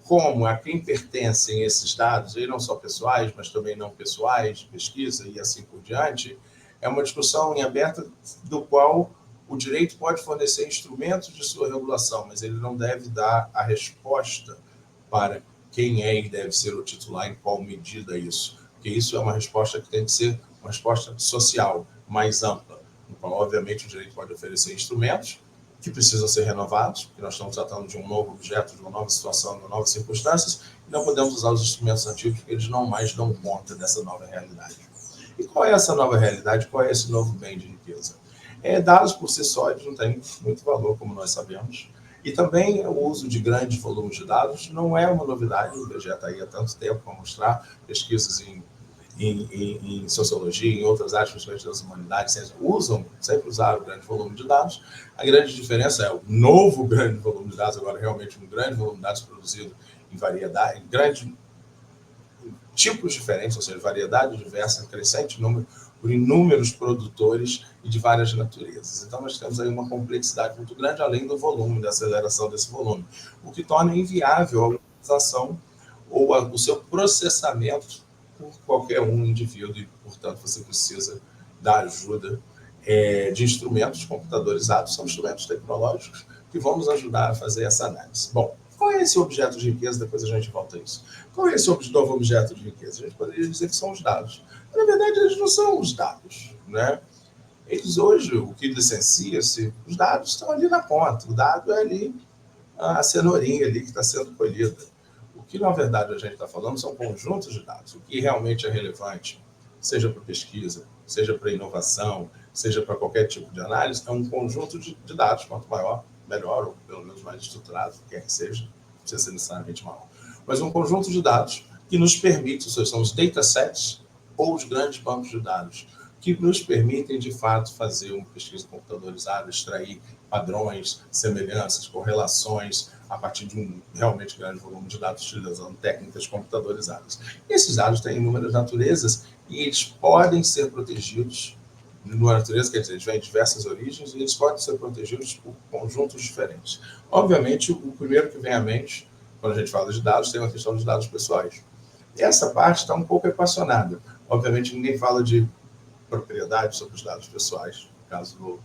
como, a quem pertencem esses dados, e não só pessoais, mas também não pessoais, de pesquisa e assim por diante, é uma discussão em aberto do qual o direito pode fornecer instrumentos de sua regulação, mas ele não deve dar a resposta para quem é e deve ser o titular, em qual medida isso. Porque isso é uma resposta que tem que ser uma resposta social, mais ampla, no qual, obviamente, o direito pode oferecer instrumentos que precisam ser renovados, porque nós estamos tratando de um novo objeto, de uma nova situação, de novas circunstâncias, e não podemos usar os instrumentos antigos, porque eles não mais dão conta dessa nova realidade. E qual é essa nova realidade? Qual é esse novo bem de riqueza? Dados por si só, eles não têm muito valor, como nós sabemos, e também o uso de grandes volumes de dados não é uma novidade, o IBGE está aí há tanto tempo para mostrar, pesquisas em sociologia, em outras áreas, principalmente das humanidades, sempre usaram grande volume de dados. A grande diferença é o novo grande volume de dados, agora realmente um grande volume de dados produzido em variedade, em grandes tipos diferentes, ou seja, variedade diversa, crescente número, por inúmeros produtores e de várias naturezas. Então, nós temos aí uma complexidade muito grande, além do volume, da aceleração desse volume, o que torna inviável a utilização ou o seu processamento por qualquer um indivíduo e, portanto, você precisa da ajuda de instrumentos computadorizados, são instrumentos tecnológicos que vão nos ajudar a fazer essa análise. Bom, qual é esse objeto de riqueza? Depois a gente volta a isso. Qual é esse novo objeto de riqueza? A gente poderia dizer que são os dados. Mas, na verdade, eles não são os dados, né? Eles hoje, o que licencia-se, os dados estão ali na ponta. O dado é ali, a cenourinha ali que está sendo colhida. O que, na verdade, a gente está falando são conjuntos de dados. O que realmente é relevante, seja para pesquisa, seja para inovação, seja para qualquer tipo de análise, é um conjunto de dados. Quanto maior, melhor, ou pelo menos mais estruturado, quer que seja, não precisa ser necessariamente maior. Mas um conjunto de dados que nos permite, ou seja, são os datasets ou os grandes bancos de dados, que nos permitem, de fato, fazer uma pesquisa computadorizada, extrair padrões, semelhanças, correlações, a partir de um realmente grande volume de dados, utilizando técnicas computadorizadas. Esses dados têm inúmeras naturezas e eles podem ser protegidos. Na natureza, quer dizer, eles vêm de diversas origens e eles podem ser protegidos por conjuntos diferentes. Obviamente, o primeiro que vem à mente, quando a gente fala de dados, tem uma questão de dados pessoais. Essa parte está um pouco equacionada. Obviamente, ninguém fala de propriedade sobre os dados pessoais, no caso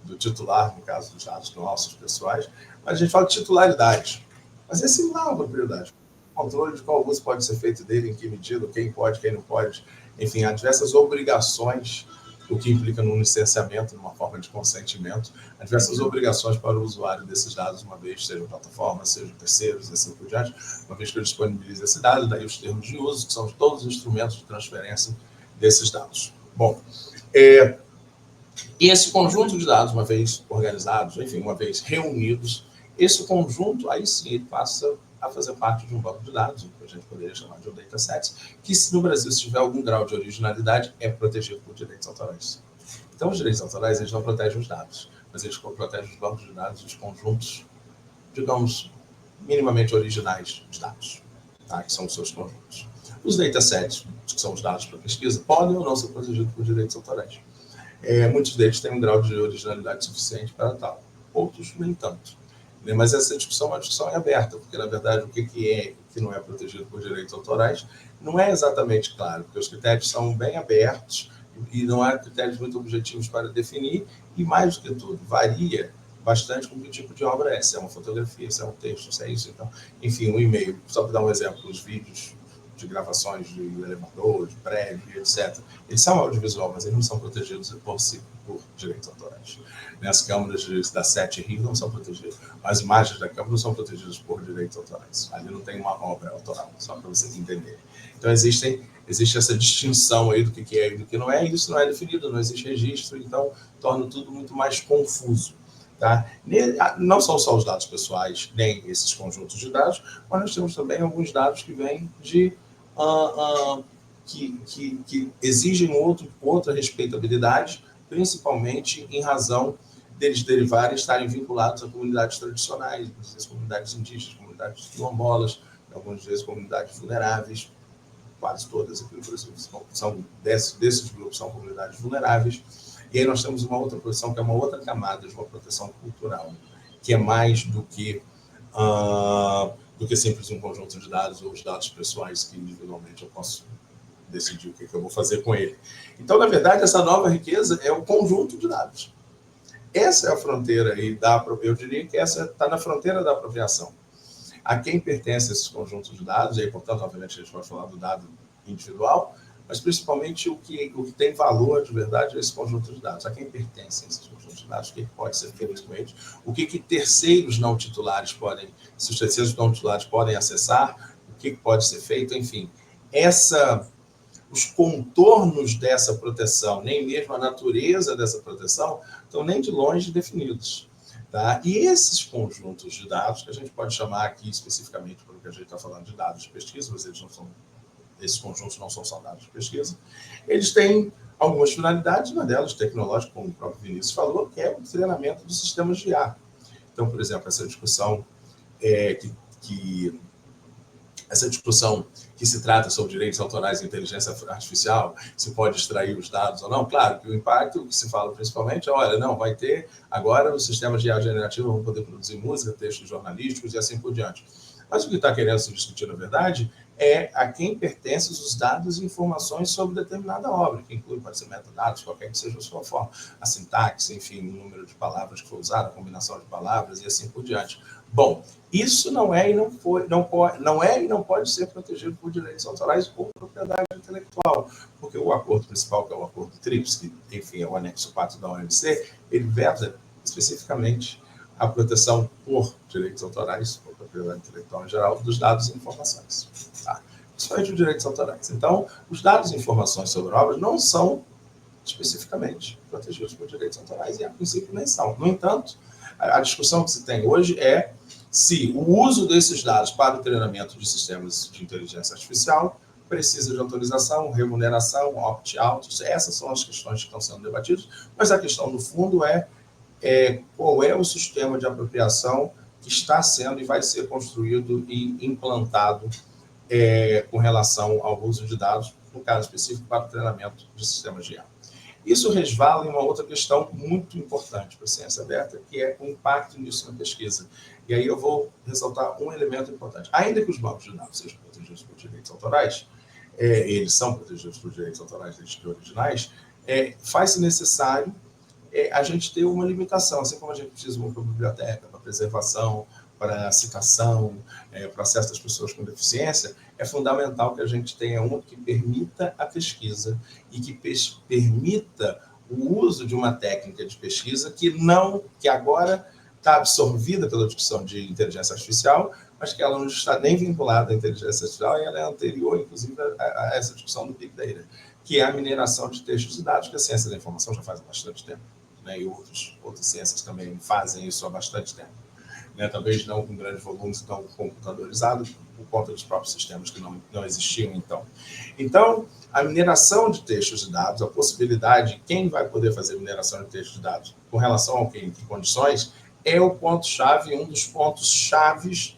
do titular, no caso dos dados nossos pessoais, mas a gente fala de titularidade. Mas é similar à propriedade. O controle de qual uso pode ser feito dele, em que medida, quem pode, quem não pode. Enfim, há diversas obrigações, o que implica num licenciamento, numa forma de consentimento, há diversas obrigações para o usuário desses dados, uma vez sejam plataformas, sejam terceiros, e assim por diante, uma vez que eu disponibilizo esse dado, daí os termos de uso, que são todos os instrumentos de transferência desses dados. Bom, esse conjunto de dados, uma vez organizados, enfim, uma vez reunidos, esse conjunto, aí sim, ele passa a fazer parte de um banco de dados, que a gente poderia chamar de um dataset, que se no Brasil se tiver algum grau de originalidade, é protegido por direitos autorais. Então, os direitos autorais, eles não protegem os dados, mas eles protegem os bancos de dados e os conjuntos, digamos, minimamente originais de dados, tá? Que são os seus conjuntos. Os datasets, que são os dados para pesquisa, podem ou não ser protegidos por direitos autorais. Muitos deles têm um grau de originalidade suficiente para tal, outros nem tanto. Mas essa discussão é uma discussão aberta, porque, na verdade, o que é que não é protegido por direitos autorais não é exatamente claro, porque os critérios são bem abertos e não há critérios muito objetivos para definir, e, mais do que tudo, varia bastante com que tipo de obra é, se é uma fotografia, se é um texto, se é isso. Então, enfim, um e-mail, só para dar um exemplo, os vídeos de gravações de elevador, de prédio, etc. Eles são audiovisual, mas eles não são protegidos por direitos autorais. As câmeras da SET Rio não são protegidas. As imagens da câmera não são protegidas por direitos autorais. Ali não tem uma obra autoral, só para vocês entenderem. Então, existe essa distinção aí do que é e do que não é, e isso não é definido, não existe registro, então torna tudo muito mais confuso. Tá? Não são só os dados pessoais, nem esses conjuntos de dados, mas nós temos também alguns dados que vêm de que exigem outra respeitabilidade, principalmente em razão deles derivarem, estarem vinculados a comunidades tradicionais, muitas vezes comunidades indígenas, comunidades quilombolas, algumas vezes comunidades vulneráveis, quase todas aqui no Brasil são desses grupos são comunidades vulneráveis. E aí nós temos uma outra proteção, que é uma outra camada de uma proteção cultural, que é mais do que simples um conjunto de dados ou os dados pessoais que individualmente eu posso decidir o que eu vou fazer com ele. Então, na verdade, essa nova riqueza é o conjunto de dados. Essa é a fronteira, e eu diria que essa está na fronteira da apropriação. A quem pertence esses conjuntos de dados, e aí, portanto, obviamente, a gente vai falar do dado individual, mas principalmente o que tem valor de verdade é esse conjunto de dados. A quem pertencem esses conjuntos de dados, o que pode ser feito com eles, o que terceiros não titulares podem, se os terceiros não titulares podem acessar, o que pode ser feito, enfim. Os contornos dessa proteção, nem mesmo a natureza dessa proteção, estão nem de longe definidos. Tá? E esses conjuntos de dados, que a gente pode chamar aqui especificamente, porque a gente está falando de dados de pesquisa, mas esses conjuntos não são só dados de pesquisa, eles têm algumas finalidades, uma delas tecnológica, como o próprio Vinícius falou, que é o treinamento dos sistemas de IA. Então, por exemplo, essa discussão que se trata sobre direitos autorais e inteligência artificial, se pode extrair os dados ou não, claro que o impacto que se fala principalmente é, olha, não, vai ter, agora os sistemas de IA generativa vão poder produzir música, textos jornalísticos e assim por diante. Mas o que está querendo se discutir, na verdade, é a quem pertencem os dados e informações sobre determinada obra, que inclui, pode ser metadados, qualquer que seja a sua forma, a sintaxe, enfim, o número de palavras que foi usado, a combinação de palavras e assim por diante. Bom, isso não é e não pode ser protegido por direitos autorais ou propriedade intelectual, porque o acordo principal, que é o acordo TRIPS, que, enfim, é o anexo 4 da OMC, ele versa especificamente a proteção por direitos autorais, ou propriedade intelectual em geral, dos dados e informações. Tá? Principalmente os direitos autorais. Então, os dados e informações sobre obras não são especificamente protegidos por direitos autorais, e a princípio nem são. No entanto, A discussão que se tem hoje é se o uso desses dados para o treinamento de sistemas de inteligência artificial precisa de autorização, remuneração, opt-out. Essas são as questões que estão sendo debatidas, mas a questão, no fundo, é qual é o sistema de apropriação que está sendo e vai ser construído e implantado com relação ao uso de dados, no caso específico, para o treinamento de sistemas de IA. Isso resvala em uma outra questão muito importante para a ciência aberta, que é o impacto nisso na pesquisa. E aí eu vou ressaltar um elemento importante. Ainda que os bancos de dados sejam protegidos por direitos autorais, eles são protegidos por direitos autorais desde que originais, faz-se necessário a gente ter uma limitação, assim como a gente precisa de uma biblioteca para preservação, para citação, para acesso das pessoas com deficiência, é fundamental que a gente tenha uma que permita a pesquisa e que permita o uso de uma técnica de pesquisa que agora está absorvida pela discussão de inteligência artificial, mas que ela não está nem vinculada à inteligência artificial e ela é anterior, inclusive, a essa discussão do Big Data, que é a mineração de textos e dados, que a ciência da informação já faz há bastante tempo, né? E outras ciências também fazem isso há bastante tempo. Né? Talvez não com grandes volumes, tão computadorizados, por conta dos próprios sistemas que não existiam então. Então, a mineração de textos e dados, a possibilidade de quem vai poder fazer mineração de textos e dados com relação ao que condições, é o ponto-chave, um dos pontos chaves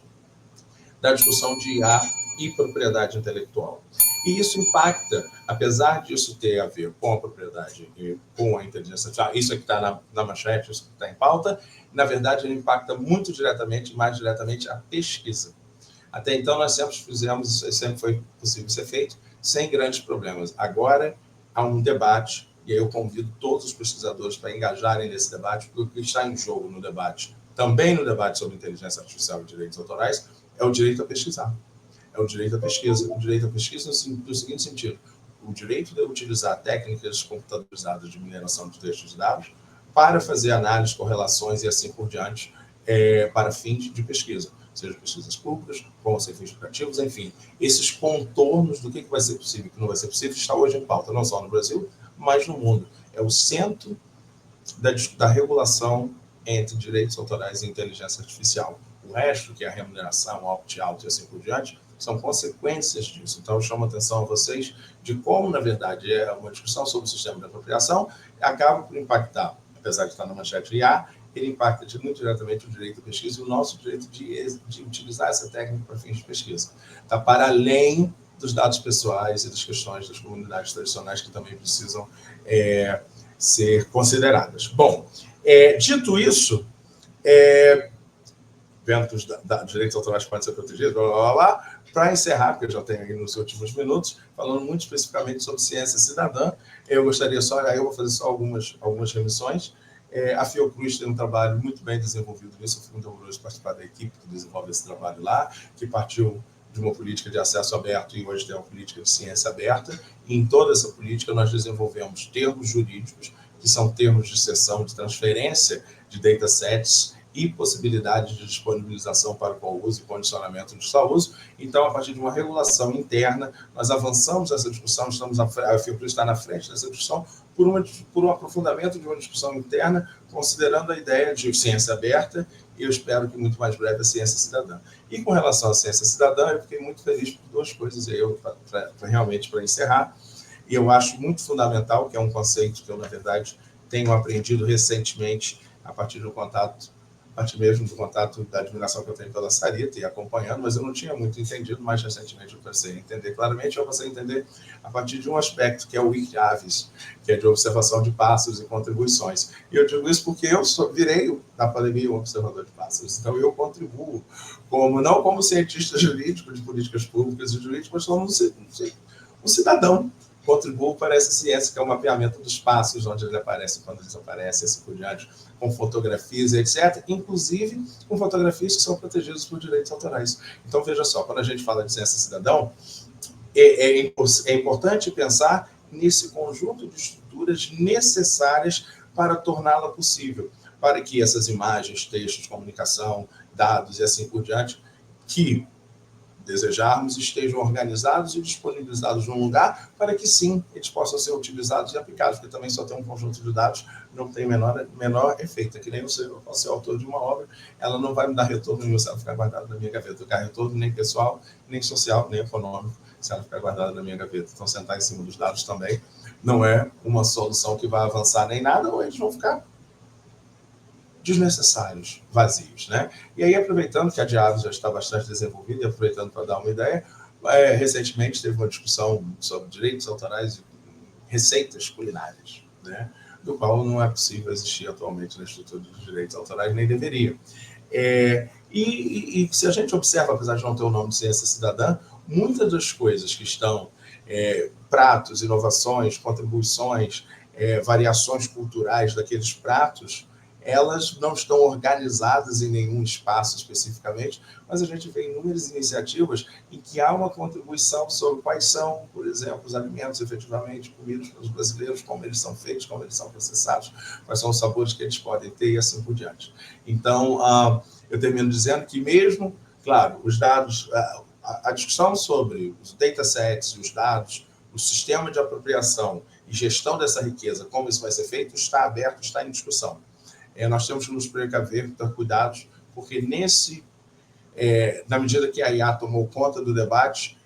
da discussão de IA e propriedade intelectual. E isso impacta, apesar disso ter a ver com a propriedade e com a inteligência artificial, isso é que está na manchete, isso que está em pauta, na verdade, ele impacta muito diretamente, mais diretamente, a pesquisa. Até então, nós sempre foi possível ser feito, sem grandes problemas. Agora, há um debate, e aí eu convido todos os pesquisadores para engajarem nesse debate, porque o que está em jogo no debate, também no debate sobre inteligência artificial e direitos autorais, é o direito a pesquisar. É o direito à pesquisa. O direito à pesquisa no seguinte sentido: o direito de utilizar técnicas computadorizadas de mineração de textos e dados para fazer análises, correlações e assim por diante, para fins de pesquisa, seja pesquisas públicas, como ser fins educativos, enfim. Esses contornos do que vai ser possível e o que não vai ser possível está hoje em pauta, não só no Brasil, mas no mundo. É o centro da regulação entre direitos autorais e inteligência artificial. O resto, que é a remuneração, opt-out e assim por diante, são consequências disso. Então, eu chamo a atenção a vocês de como, na verdade, é uma discussão sobre o sistema de apropriação, acaba por impactar, apesar de estar na manchete IA, ele impacta muito diretamente o direito à pesquisa e o nosso direito de utilizar essa técnica para fins de pesquisa. Está para além dos dados pessoais e das questões das comunidades tradicionais que também precisam ser consideradas. Bom, dito isso, eventos da direitos autorais podem ser protegidos, blá, blá, blá. Para encerrar, porque eu já tenho aí nos últimos minutos, falando muito especificamente sobre ciência cidadã, eu gostaria só, aí eu vou fazer só algumas remissões. A Fiocruz tem um trabalho muito bem desenvolvido nisso, eu fui muito orgulhoso de participar da equipe que desenvolve esse trabalho lá, que partiu de uma política de acesso aberto e hoje tem uma política de ciência aberta, e em toda essa política nós desenvolvemos termos jurídicos, que são termos de cessão, de transferência de datasets, e possibilidade de disponibilização para o uso e condicionamento de seu uso. Então, a partir de uma regulação interna, nós avançamos nessa discussão, a Fiocruz está na frente dessa discussão, por um aprofundamento de uma discussão interna, considerando a ideia de ciência aberta, e eu espero que muito mais breve a ciência cidadã. E com relação à ciência cidadã, eu fiquei muito feliz por duas coisas, realmente para encerrar, e eu acho muito fundamental, que é um conceito que eu, na verdade, tenho aprendido recentemente, a partir do contato mesmo do contato, da admiração que eu tenho pela Sarita e acompanhando, mas eu não tinha muito entendido, mais recentemente eu passei a entender claramente, eu passei a entender a partir de um aspecto que é o Wiki-Aves, que é de observação de pássaros e contribuições. E eu digo isso porque eu virei, na pandemia, um observador de pássaros, então eu contribuo, não como cientista jurídico de políticas públicas e jurídicas, mas como um cidadão. Contribuo para essa ciência, que é o mapeamento dos pássaros, onde eles aparecem, quando eles aparecem, assim por diante, com fotografias, etc., inclusive com fotografias que são protegidas por direitos autorais. Então, veja só, quando a gente fala de ciência cidadão, é importante pensar nesse conjunto de estruturas necessárias para torná-la possível, para que essas imagens, textos, comunicação, dados e assim por diante, que desejarmos, estejam organizados e disponibilizados num lugar para que, sim, eles possam ser utilizados e aplicados, porque também só ter um conjunto de dados não tem menor efeito. É que nem eu posso ser autor de uma obra, ela não vai me dar retorno nenhum se ela ficar guardada na minha gaveta. Não dá retorno nem pessoal, nem social, nem econômico, se ela ficar guardada na minha gaveta. Então, sentar em cima dos dados também não é uma solução que vai avançar nem nada, ou eles vão ficar desnecessários, vazios, né? E aí, aproveitando que a Diados já está bastante desenvolvida, e aproveitando para dar uma ideia, recentemente teve uma discussão sobre direitos autorais e receitas culinárias, né? Do qual não é possível existir atualmente na estrutura dos direitos autorais, nem deveria. E se a gente observa, apesar de não ter o nome de ciência cidadã, muitas das coisas que estão, pratos, inovações, contribuições, variações culturais daqueles pratos, elas não estão organizadas em nenhum espaço especificamente, mas a gente vê inúmeras iniciativas em que há uma contribuição sobre quais são, por exemplo, os alimentos efetivamente comidos pelos brasileiros, como eles são feitos, como eles são processados, quais são os sabores que eles podem ter e assim por diante. Então, eu termino dizendo que mesmo, claro, os dados, a discussão sobre os datasets e os dados, o sistema de apropriação e gestão dessa riqueza, como isso vai ser feito, está aberto, está em discussão. Nós temos que nos precaver, ter cuidados, porque na medida que a IA tomou conta do debate,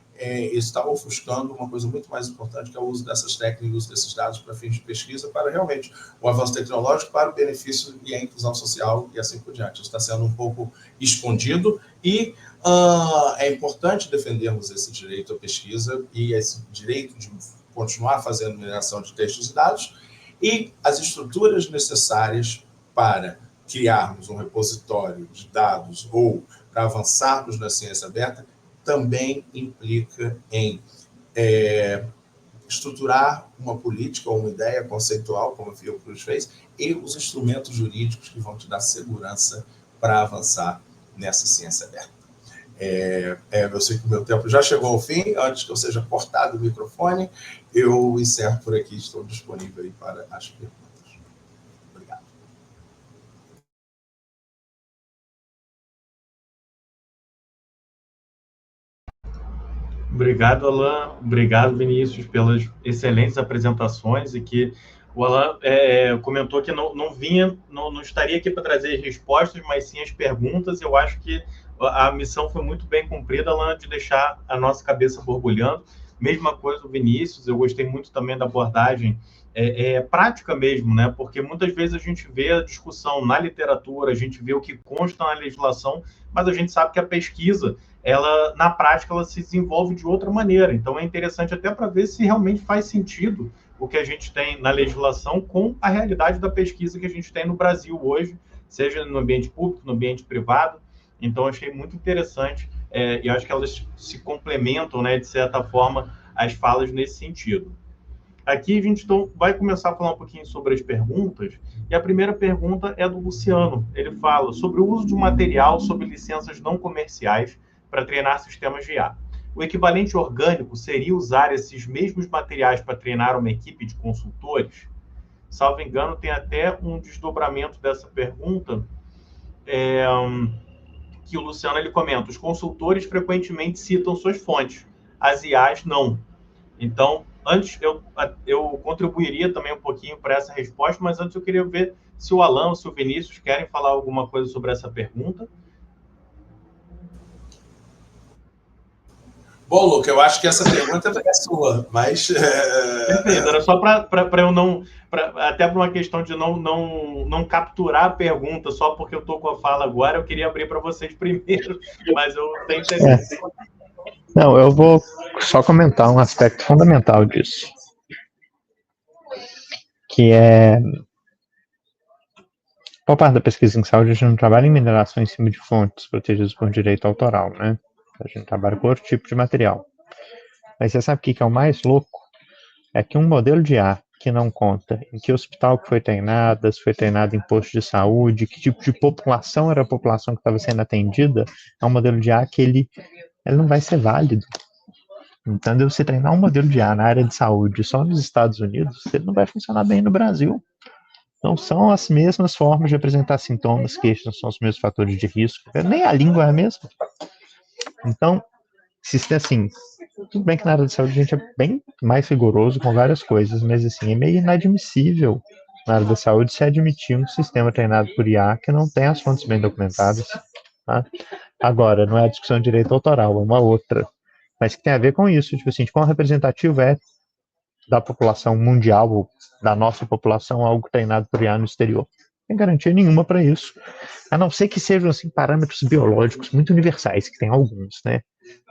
isso está ofuscando uma coisa muito mais importante, que é o uso dessas técnicas, o uso desses dados para fins de pesquisa, para realmente o avanço tecnológico, para o benefício e a inclusão social e assim por diante. Isso está sendo um pouco escondido e é importante defendermos esse direito à pesquisa e esse direito de continuar fazendo mineração de textos e dados e as estruturas necessárias para criarmos um repositório de dados ou para avançarmos na ciência aberta, também implica em estruturar uma política ou uma ideia conceitual, como a Fiocruz fez, e os instrumentos jurídicos que vão te dar segurança para avançar nessa ciência aberta. Eu sei que o meu tempo já chegou ao fim, antes que eu seja cortado o microfone, eu encerro por aqui, estou disponível aí para as perguntas. Obrigado, Alan. Obrigado, Vinícius, pelas excelentes apresentações e que o Alan comentou que não estaria aqui para trazer respostas, mas sim as perguntas. Eu acho que a missão foi muito bem cumprida, Alan, de deixar a nossa cabeça borbulhando. Mesma coisa do Vinícius, eu gostei muito também da abordagem prática mesmo, né? Porque muitas vezes a gente vê a discussão na literatura, a gente vê o que consta na legislação, mas a gente sabe que a pesquisa, na prática, ela se desenvolve de outra maneira. Então, é interessante até para ver se realmente faz sentido o que a gente tem na legislação com a realidade da pesquisa que a gente tem no Brasil hoje, seja no ambiente público, no ambiente privado. Então, achei muito interessante e acho que elas se complementam, né, de certa forma, as falas nesse sentido. Aqui a gente vai começar a falar um pouquinho sobre as perguntas, e a primeira pergunta é do Luciano. Ele fala sobre o uso de material sob licenças não comerciais para treinar sistemas de IA. O equivalente orgânico seria usar esses mesmos materiais para treinar uma equipe de consultores? Salvo engano, tem até um desdobramento dessa pergunta, que o Luciano ele comenta: os consultores frequentemente citam suas fontes, as IAs não. Então, antes eu contribuiria também um pouquinho para essa resposta, mas antes eu queria ver se o Alan ou se o Vinícius querem falar alguma coisa sobre essa pergunta. Bom, Luca, eu acho que essa pergunta é sua, mas... Perfeito, era só para eu não... até por uma questão de não capturar a pergunta só porque eu estou com a fala agora, eu queria abrir para vocês primeiro, mas eu tenho interesse. Não, eu vou só comentar um aspecto fundamental disso, que boa parte da pesquisa em saúde a gente não trabalha em mineração em cima de fontes protegidas por direito autoral, né? A gente trabalha com outro tipo de material. Mas você sabe o que é o mais louco? É que um modelo de IA que não conta em que hospital que foi treinado, se foi treinado em posto de saúde, que tipo de população era a população que estava sendo atendida, é um modelo de IA que ele não vai ser válido. Então, você treinar um modelo de IA na área de saúde só nos Estados Unidos, ele não vai funcionar bem no Brasil. Não são as mesmas formas de apresentar sintomas, queixas, não são os mesmos fatores de risco, nem a língua é a mesma. Então, assim, tudo bem que na área de saúde a gente é bem mais rigoroso com várias coisas, mas assim, é meio inadmissível na área da saúde se admitir um sistema treinado por IA que não tem as fontes bem documentadas. Tá? Agora, não é a discussão de direito autoral, é uma outra, mas que tem a ver com isso, tipo assim, de quão representativo é da população mundial, ou da nossa população, algo treinado por IA no exterior. Não tem garantia nenhuma para isso, a não ser que sejam assim, parâmetros biológicos muito universais, que tem alguns, né?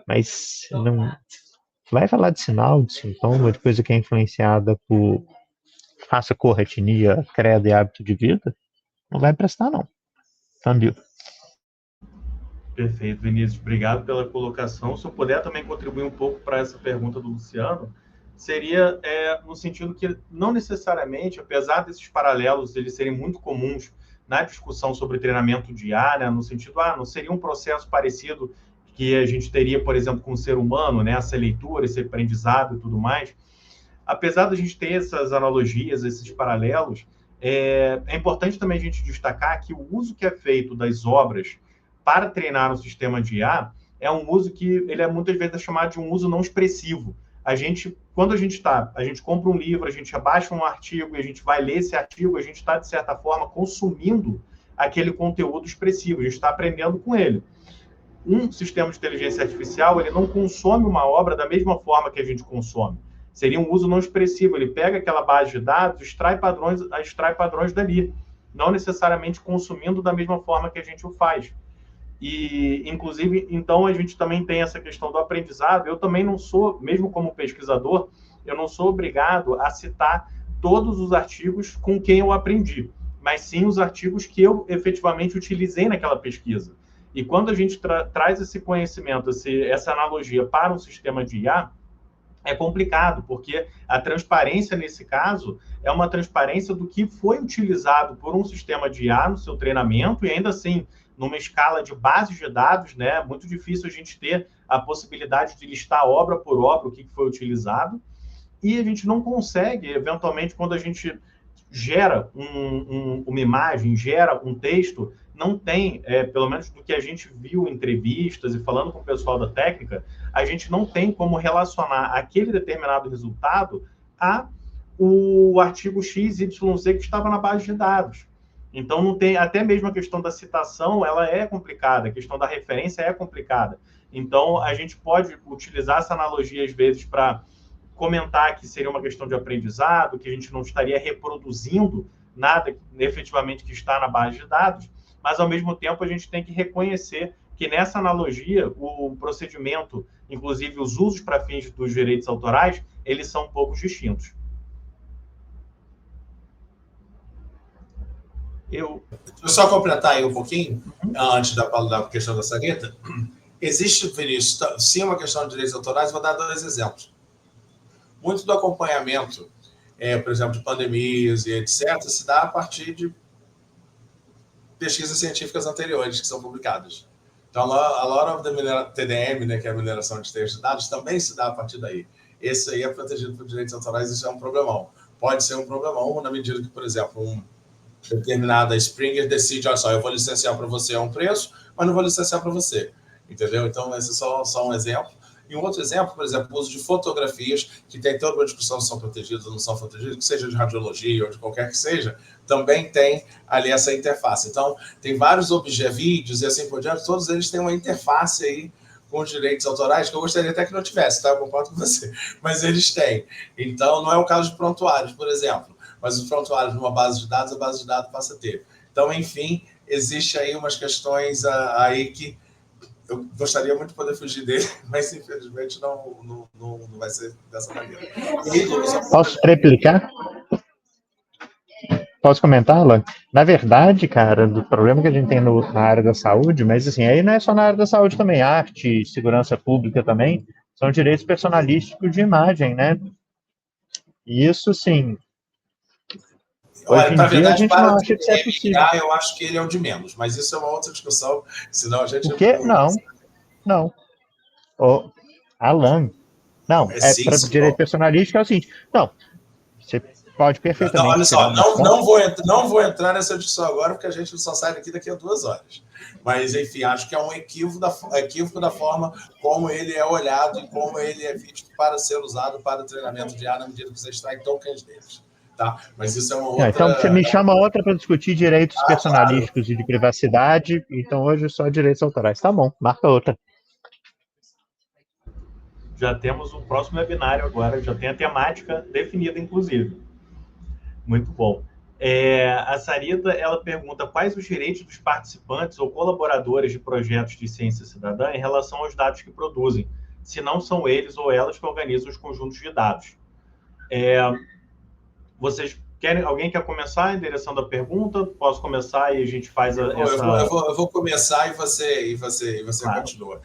Mas não vai falar de sinal, de sintoma, de coisa que é influenciada por raça, cor, etnia, credo e hábito de vida, não vai prestar, não. Câmbio. Perfeito, Vinícius. Obrigado pela colocação. Se eu puder também contribuir um pouco para essa pergunta do Luciano, seria no sentido que não necessariamente, apesar desses paralelos eles serem muito comuns na discussão sobre treinamento de IA, né, no sentido, não seria um processo parecido que a gente teria, por exemplo, com o ser humano, né, essa leitura, esse aprendizado e tudo mais. Apesar da gente ter essas analogias, esses paralelos, é importante também a gente destacar que o uso que é feito das obras para treinar um sistema de IA é um uso que ele é muitas vezes chamado de um uso não expressivo. Quando a gente compra um livro, a gente abaixa um artigo e a gente vai ler esse artigo, a gente está, de certa forma, consumindo aquele conteúdo expressivo, a gente está aprendendo com ele. Um sistema de inteligência artificial, ele não consome uma obra da mesma forma que a gente consome. Seria um uso não expressivo, ele pega aquela base de dados, extrai padrões dali, não necessariamente consumindo da mesma forma que a gente o faz. E, inclusive, então, a gente também tem essa questão do aprendizado. Eu também não sou, mesmo como pesquisador, eu não sou obrigado a citar todos os artigos com quem eu aprendi, mas sim os artigos que eu efetivamente utilizei naquela pesquisa. E quando a gente traz esse conhecimento, essa analogia para um sistema de IA, é complicado, porque a transparência, nesse caso, é uma transparência do que foi utilizado por um sistema de IA no seu treinamento, e ainda assim, numa escala de bases de dados, né, muito difícil a gente ter a possibilidade de listar obra por obra o que foi utilizado, e a gente não consegue, eventualmente, quando a gente gera uma imagem, gera um texto, não tem, pelo menos do que a gente viu em entrevistas e falando com o pessoal da técnica, a gente não tem como relacionar aquele determinado resultado a o artigo XYZ que estava na base de dados. Então, não tem, até mesmo a questão da citação, ela é complicada, a questão da referência é complicada. Então, a gente pode utilizar essa analogia, às vezes, para comentar que seria uma questão de aprendizado, que a gente não estaria reproduzindo nada efetivamente que está na base de dados, mas, ao mesmo tempo, a gente tem que reconhecer que, nessa analogia, o procedimento, inclusive os usos para fins dos direitos autorais, eles são um pouco distintos. Deixa eu só completar aí um pouquinho, antes da questão da Sarita. Existe, Vinícius, sim, uma questão de direitos autorais, vou dar 2 exemplos. Muito do acompanhamento, por exemplo, de pandemias e etc., se dá a partir de pesquisas científicas anteriores que são publicadas. Então, a lot of the TDM, né, que é a mineração de textos de dados, também se dá a partir daí. Esse aí é protegido por direitos autorais, isso é um problemão. Pode ser um problemão na medida que, por exemplo, determinada Springer decide, olha só, eu vou licenciar para você a um preço, mas não vou licenciar para você. Entendeu? Então, esse é só um exemplo. E um outro exemplo, por exemplo, o uso de fotografias, que tem toda uma discussão se são protegidas ou não são protegidas, que seja de radiologia ou de qualquer que seja, também tem ali essa interface. Então, tem vários vídeos e assim por diante, todos eles têm uma interface aí com os direitos autorais, que eu gostaria até que não tivesse, tá? Eu concordo com você. Mas eles têm. Então, não é o caso de prontuários, por exemplo. Mas os prontuários numa base de dados, a base de dados passa a ter. Então, enfim, existe aí umas questões aí que eu gostaria muito de poder fugir dele, mas infelizmente não vai ser dessa maneira. Posso replicar? Posso comentar, Alan? Na verdade, cara, do problema que a gente tem na área da saúde, mas assim, aí não é só na área da saúde também, arte, segurança pública também, são direitos personalísticos de imagem, né? E isso, sim, olha, na verdade, para o TDM, eu acho que ele é o de menos, mas isso é uma outra discussão, senão a gente... O quê? Não. Alan, não, para direito personalístico é o seguinte, não, você Pode Não, perfeitamente olha tirar só, umas fotos. não vou entrar nessa discussão agora, porque a gente só sai daqui a 2 horas. Mas, enfim, acho que é um equívoco da forma como ele é olhado e como ele é visto para ser usado para treinamento de ar na medida que você extrai tokens deles. Tá? Mas isso é uma outra... Então, você me chama outra para discutir direitos personalísticos claro. e de privacidade. Então, hoje só direitos autorais. Tá bom, marca outra. Já temos um próximo webinário agora, já tem a temática definida, inclusive. Muito bom. A Sarita, ela pergunta quais os direitos dos participantes ou colaboradores de projetos de ciência cidadã em relação aos dados que produzem, se não são eles ou elas que organizam os conjuntos de dados. Vocês querem, alguém quer começar endereçando a pergunta? Posso começar e a gente faz essa... Eu vou começar e você claro. Continua.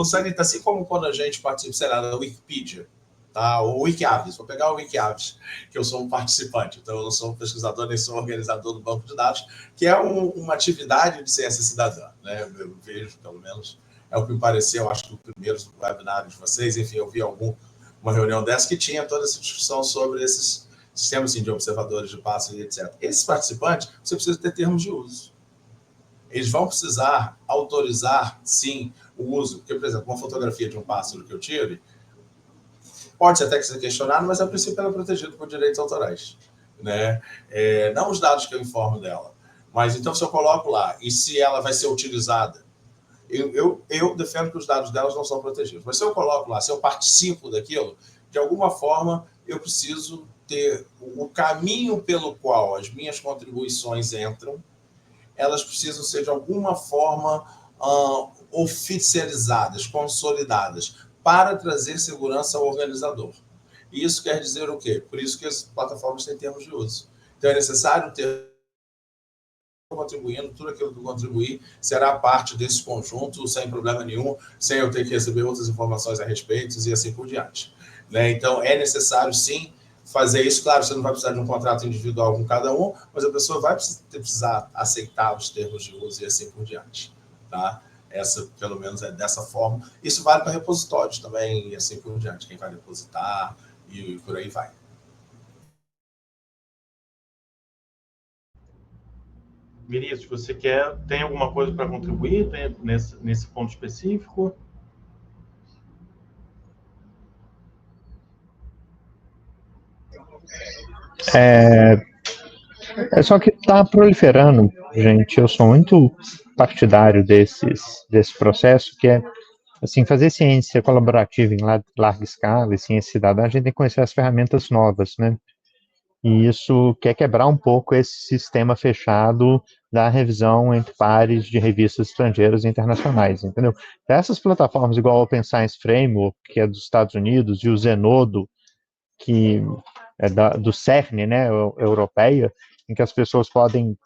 Sarita, assim como quando a gente participa, sei lá, da Wikipedia, tá? O Wikiavis, vou pegar o Wikiavis, que eu sou um participante, então eu não sou um pesquisador nem sou um organizador do banco de dados, que é uma atividade de ciência cidadã, né? Eu vejo, pelo menos, é o que me pareceu, acho que o primeiro webinário de vocês, enfim, eu vi uma reunião dessa que tinha toda essa discussão sobre esses sistemas assim, de observadores de pássaros e etc. Esses participantes, você precisa ter termos de uso. Eles vão precisar autorizar, sim, o uso, porque, por exemplo, uma fotografia de um pássaro que eu tire, pode até ser questionado, mas a princípio ela é protegida por direitos autorais, né? Não os dados que eu informo dela, mas então se eu coloco lá e se ela vai ser utilizada, eu defendo que os dados delas não são protegidos, mas se eu coloco lá, se eu participo daquilo, de alguma forma eu preciso ter o caminho pelo qual as minhas contribuições entram, elas precisam ser de alguma forma oficializadas, consolidadas, para trazer segurança ao organizador. E isso quer dizer o quê? Por isso que as plataformas têm termos de uso. Então é necessário ter contribuindo, tudo aquilo que eu contribuir será parte desse conjunto, sem problema nenhum, sem eu ter que receber outras informações a respeito e assim por diante. Né? Então é necessário, sim, fazer isso. Claro, você não vai precisar de um contrato individual com cada um, mas a pessoa vai precisar aceitar os termos de uso e assim por diante. Tá? Essa, pelo menos, é dessa forma. Isso vale para repositórios também e assim por diante. Quem vai depositar e por aí vai. Vinícius, você tem alguma coisa para contribuir nesse ponto específico? É só que está proliferando, gente. Eu sou muito partidário desse processo, que é assim, fazer ciência colaborativa em larga escala e ciência cidadã, a gente tem que conhecer as ferramentas novas, né? E isso quer quebrar um pouco esse sistema fechado da revisão entre pares de revistas estrangeiras e internacionais, entendeu? Essas plataformas, igual o Open Science Framework, que é dos Estados Unidos, e o Zenodo, que é do CERN, né, europeia, em que as pessoas podem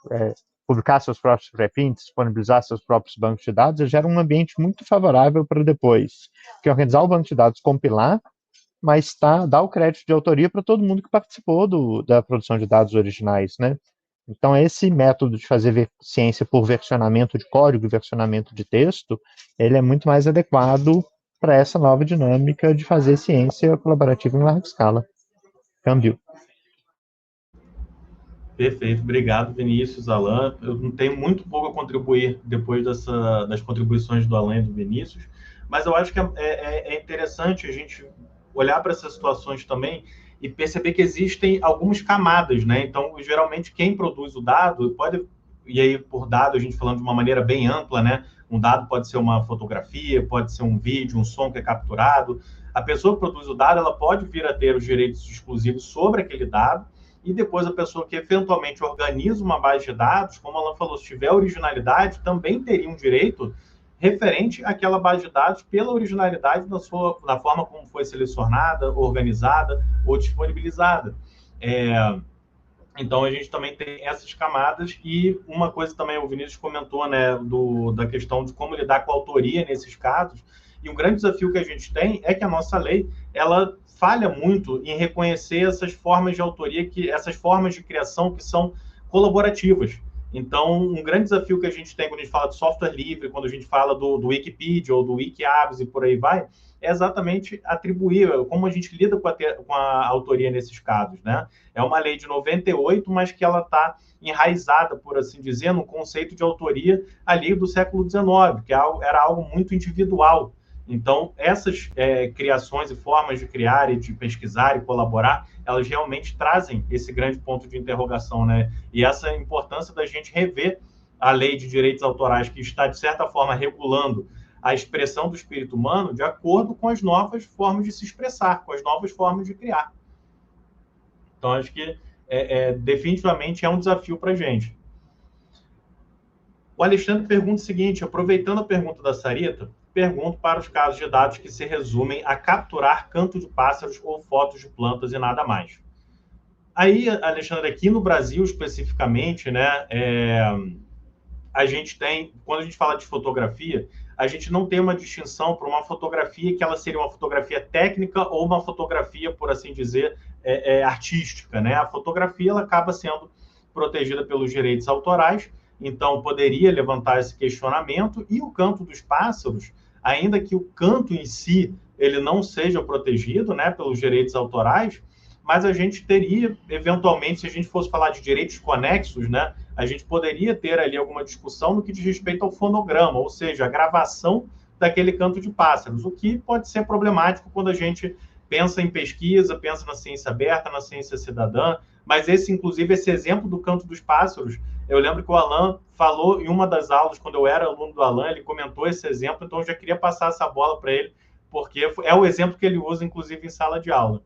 publicar seus próprios preprints, disponibilizar seus próprios bancos de dados, gera um ambiente muito favorável para depois que organizar o banco de dados, compilar, mas dá o crédito de autoria para todo mundo que participou da produção de dados originais, né? Então, esse método de fazer ciência por versionamento de código e versionamento de texto, ele é muito mais adequado para essa nova dinâmica de fazer ciência colaborativa em larga escala. Câmbio. Perfeito, obrigado, Vinícius, Alan. Eu não tenho muito pouco a contribuir depois das contribuições do Alan e do Vinícius, mas eu acho que é interessante a gente olhar para essas situações também e perceber que existem algumas camadas, né? Então, geralmente, quem produz o dado pode, e aí por dado a gente falando de uma maneira bem ampla, né? Um dado pode ser uma fotografia, pode ser um vídeo, um som que é capturado. A pessoa que produz o dado, ela pode vir a ter os direitos exclusivos sobre aquele dado, e depois a pessoa que eventualmente organiza uma base de dados, como ela falou, se tiver originalidade, também teria um direito referente àquela base de dados pela originalidade da forma como foi selecionada, organizada ou disponibilizada. Então, a gente também tem essas camadas, e uma coisa também, o Vinícius comentou, né, da questão de como lidar com a autoria nesses casos, e um grande desafio que a gente tem é que a nossa lei, ela falha muito em reconhecer essas formas de autoria, essas formas de criação que são colaborativas. Então, um grande desafio que a gente tem quando a gente fala de software livre, quando a gente fala do Wikipedia ou do Wikiabs e por aí vai, é exatamente atribuir como a gente lida com a autoria nesses casos, né? É uma lei de 98, mas que ela está enraizada, por assim dizer, no conceito de autoria ali do século XIX, que era algo muito individual. Então, essas criações e formas de criar e de pesquisar e colaborar, elas realmente trazem esse grande ponto de interrogação, né? E essa importância da gente rever a lei de direitos autorais, que está, de certa forma, regulando a expressão do espírito humano de acordo com as novas formas de se expressar, com as novas formas de criar. Então, acho que definitivamente é um desafio para a gente. O Alexandre pergunta o seguinte, aproveitando a pergunta da Sarita, pergunto para os casos de dados que se resumem a capturar canto de pássaros ou fotos de plantas e nada mais. Aí, Alexandre, aqui no Brasil especificamente, né, a gente tem, quando a gente fala de fotografia, a gente não tem uma distinção para uma fotografia que ela seria uma fotografia técnica ou uma fotografia, por assim dizer, artística, né? A fotografia ela acaba sendo protegida pelos direitos autorais, então poderia levantar esse questionamento, e o canto dos pássaros, ainda que o canto em si ele não seja protegido, né, pelos direitos autorais, mas a gente teria, eventualmente, se a gente fosse falar de direitos conexos, né, a gente poderia ter ali alguma discussão no que diz respeito ao fonograma, ou seja, a gravação daquele canto de pássaros, o que pode ser problemático quando a gente pensa em pesquisa, pensa na ciência aberta, na ciência cidadã, mas inclusive, esse exemplo do canto dos pássaros, eu lembro que o Alan falou em uma das aulas, quando eu era aluno do Alan, ele comentou esse exemplo, então eu já queria passar essa bola para ele, porque é o exemplo que ele usa, inclusive, em sala de aula.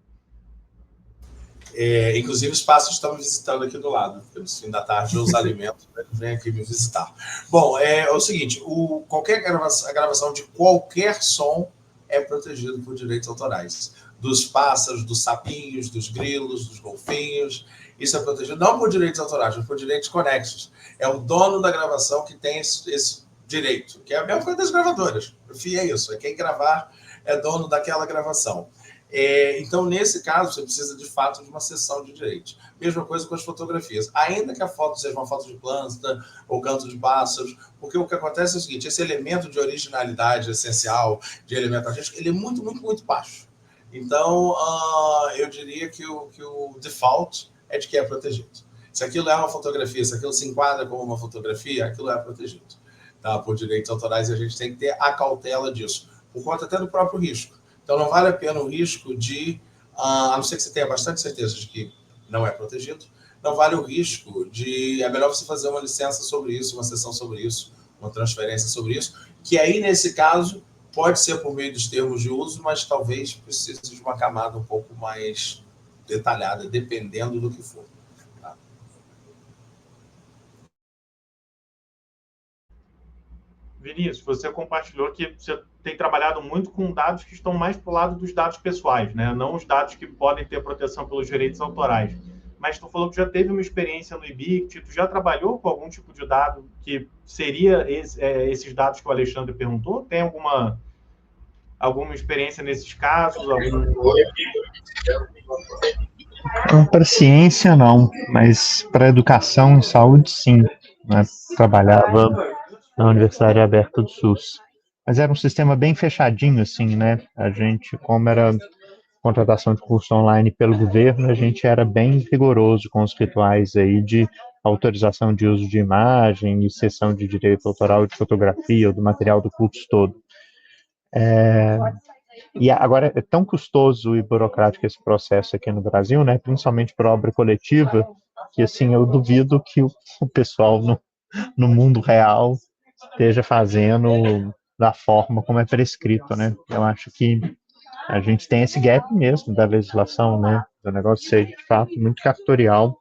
Inclusive, os pássaros estão me visitando aqui do lado. No fim da tarde, os alimentos, vem aqui me visitar. Bom, é o seguinte, a gravação de qualquer som é protegido por direitos autorais. Dos pássaros, dos sapinhos, dos grilos, dos golfinhos. Isso é protegido não por direitos autorais, mas por direitos conexos. É o dono da gravação que tem esse direito, que é a mesma coisa das gravadoras. O FII é isso, é quem gravar é dono daquela gravação. Então, nesse caso, você precisa, de fato, de uma cessão de direitos. Mesma coisa com as fotografias. Ainda que a foto seja uma foto de planta ou canto de pássaros, porque o que acontece é o seguinte, esse elemento de originalidade essencial, de elemento artístico, ele é muito, muito, muito baixo. Então, eu diria que o default é de que é protegido. Se aquilo é uma fotografia, se aquilo se enquadra como uma fotografia, aquilo é protegido, tá? Por direitos autorais, e a gente tem que ter a cautela disso, por conta até do próprio risco. Então, não vale a pena o risco de, a não ser que você tenha bastante certeza de que não é protegido, não vale o risco de, é melhor você fazer uma licença sobre isso, uma sessão sobre isso, uma transferência sobre isso, que aí, nesse caso, pode ser por meio dos termos de uso, mas talvez precise de uma camada um pouco mais detalhada, dependendo do que for. Tá? Vinícius, você compartilhou que você tem trabalhado muito com dados que estão mais para o lado dos dados pessoais, né? Não os dados que podem ter proteção pelos direitos autorais. Mas tu falou que já teve uma experiência no IBICT, tu já trabalhou com algum tipo de dado que seria esses dados que o Alexandre perguntou? Tem alguma experiência nesses casos? Para ciência, não, mas para educação e saúde, sim. Né? Trabalhava na Universidade Aberta do SUS. Mas era um sistema bem fechadinho, assim, né? A gente, como era contratação de curso online pelo governo, a gente era bem rigoroso com os rituais aí de autorização de uso de imagem e cessão de direito autoral de fotografia ou do material do curso todo. E agora é tão custoso e burocrático esse processo aqui no Brasil, né? Principalmente por obra coletiva, que assim eu duvido que o pessoal no mundo real esteja fazendo da forma como é prescrito, né? Eu acho que a gente tem esse gap mesmo da legislação, né? Do negócio ser, de fato, muito cartorial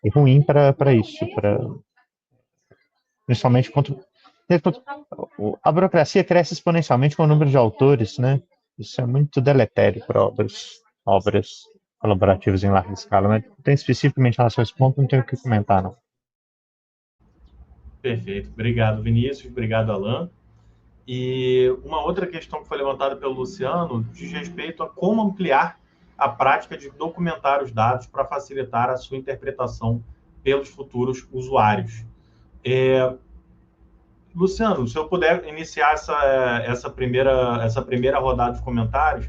e ruim para isso, principalmente quanto a burocracia cresce exponencialmente com o número de autores, né? Isso é muito deletério para obras colaborativas em larga escala, mas tem especificamente em relação a esse ponto, não tenho o que comentar, não. Perfeito. Obrigado, Vinícius. Obrigado, Alan. E uma outra questão que foi levantada pelo Luciano diz respeito a como ampliar a prática de documentar os dados para facilitar a sua interpretação pelos futuros usuários. Luciano, se eu puder iniciar essa primeira rodada de comentários,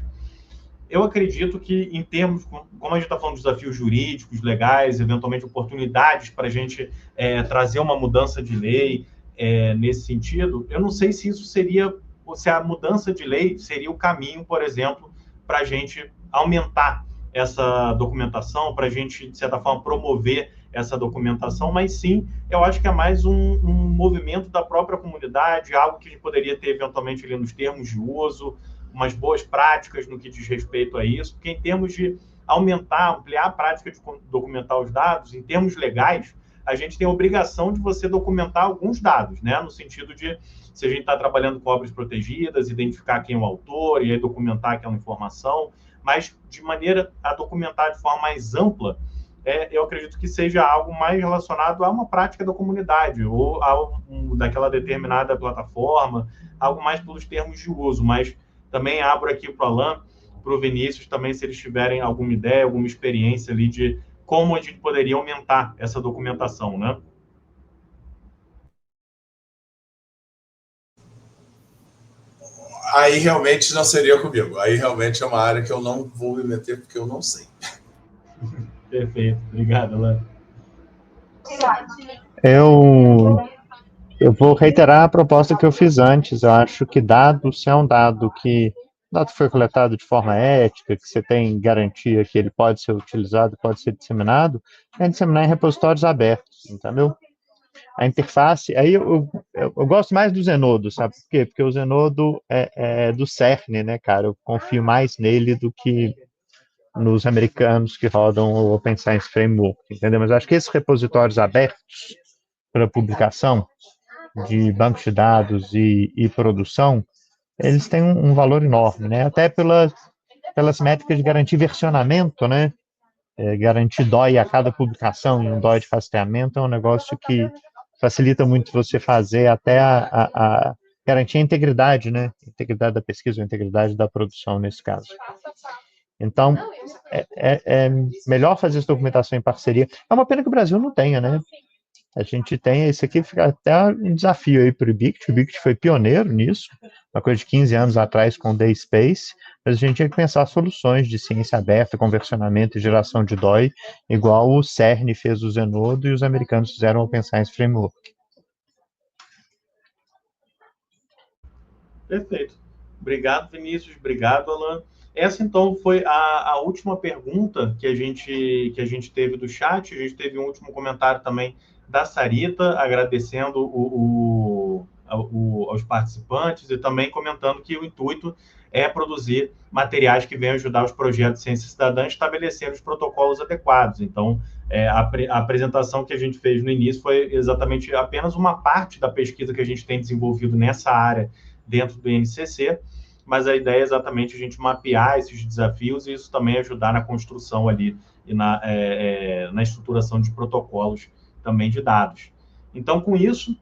eu acredito que, em termos, como a gente está falando de desafios jurídicos, legais, eventualmente oportunidades para a gente trazer uma mudança de lei nesse sentido, eu não sei se isso seria, se a mudança de lei seria o caminho, por exemplo, para a gente aumentar essa documentação, para a gente, de certa forma, promover essa documentação, mas sim, eu acho que é mais um movimento da própria comunidade, algo que a gente poderia ter, eventualmente, ali nos termos de uso, umas boas práticas no que diz respeito a isso, porque em termos de ampliar a prática de documentar os dados, em termos legais, a gente tem a obrigação de você documentar alguns dados, né? No sentido de, se a gente está trabalhando com obras protegidas, identificar quem é o autor e aí documentar aquela informação, mas de maneira a documentar de forma mais ampla, eu acredito que seja algo mais relacionado a uma prática da comunidade ou daquela determinada plataforma, algo mais pelos termos de uso, mas também abro aqui para o Alan, para o Vinícius, também, se eles tiverem alguma ideia, alguma experiência ali de como a gente poderia aumentar essa documentação, né? Aí realmente não seria comigo. Aí realmente é uma área que eu não vou me meter porque eu não sei. Perfeito. Obrigado, Alan. Eu vou reiterar a proposta que eu fiz antes. Eu acho que se é um dado que foi coletado de forma ética, que você tem garantia que ele pode ser utilizado, pode ser disseminado, é disseminar em repositórios abertos, entendeu? A interface, aí eu gosto mais do Zenodo, sabe por quê? Porque o Zenodo é do CERN, né, cara? Eu confio mais nele do que nos americanos que rodam o Open Science Framework, entendeu? Mas acho que esses repositórios abertos para publicação de bancos de dados e produção, eles têm um valor enorme, né? Até pelas métricas de garantir versionamento, né? Garantir DOI a cada publicação e um DOI de rastreamento é um negócio que facilita muito você fazer até a garantir a integridade, né? Integridade da pesquisa, a integridade da produção, nesse caso. Então, é melhor fazer essa documentação em parceria. É uma pena que o Brasil não tenha, né? A gente tem, esse aqui fica até um desafio aí para o IBICT. O IBICT foi pioneiro nisso, uma coisa de 15 anos atrás com o DaySpace, mas a gente tinha que pensar soluções de ciência aberta, conversionamento e geração de DOI, igual o CERN fez o Zenodo e os americanos fizeram o Open Science Framework. Perfeito. Obrigado, Vinícius. Obrigado, Alan. Essa, então, foi a última pergunta que a gente teve do chat. A gente teve um último comentário também da Sarita, agradecendo aos participantes e também comentando que o intuito é produzir materiais que venham ajudar os projetos de ciência cidadã a estabelecer os protocolos adequados. Então, a apresentação que a gente fez no início foi exatamente apenas uma parte da pesquisa que a gente tem desenvolvido nessa área dentro do INCC, mas a ideia é exatamente a gente mapear esses desafios e isso também ajudar na construção ali e na estruturação de protocolos também de dados. Então, com isso,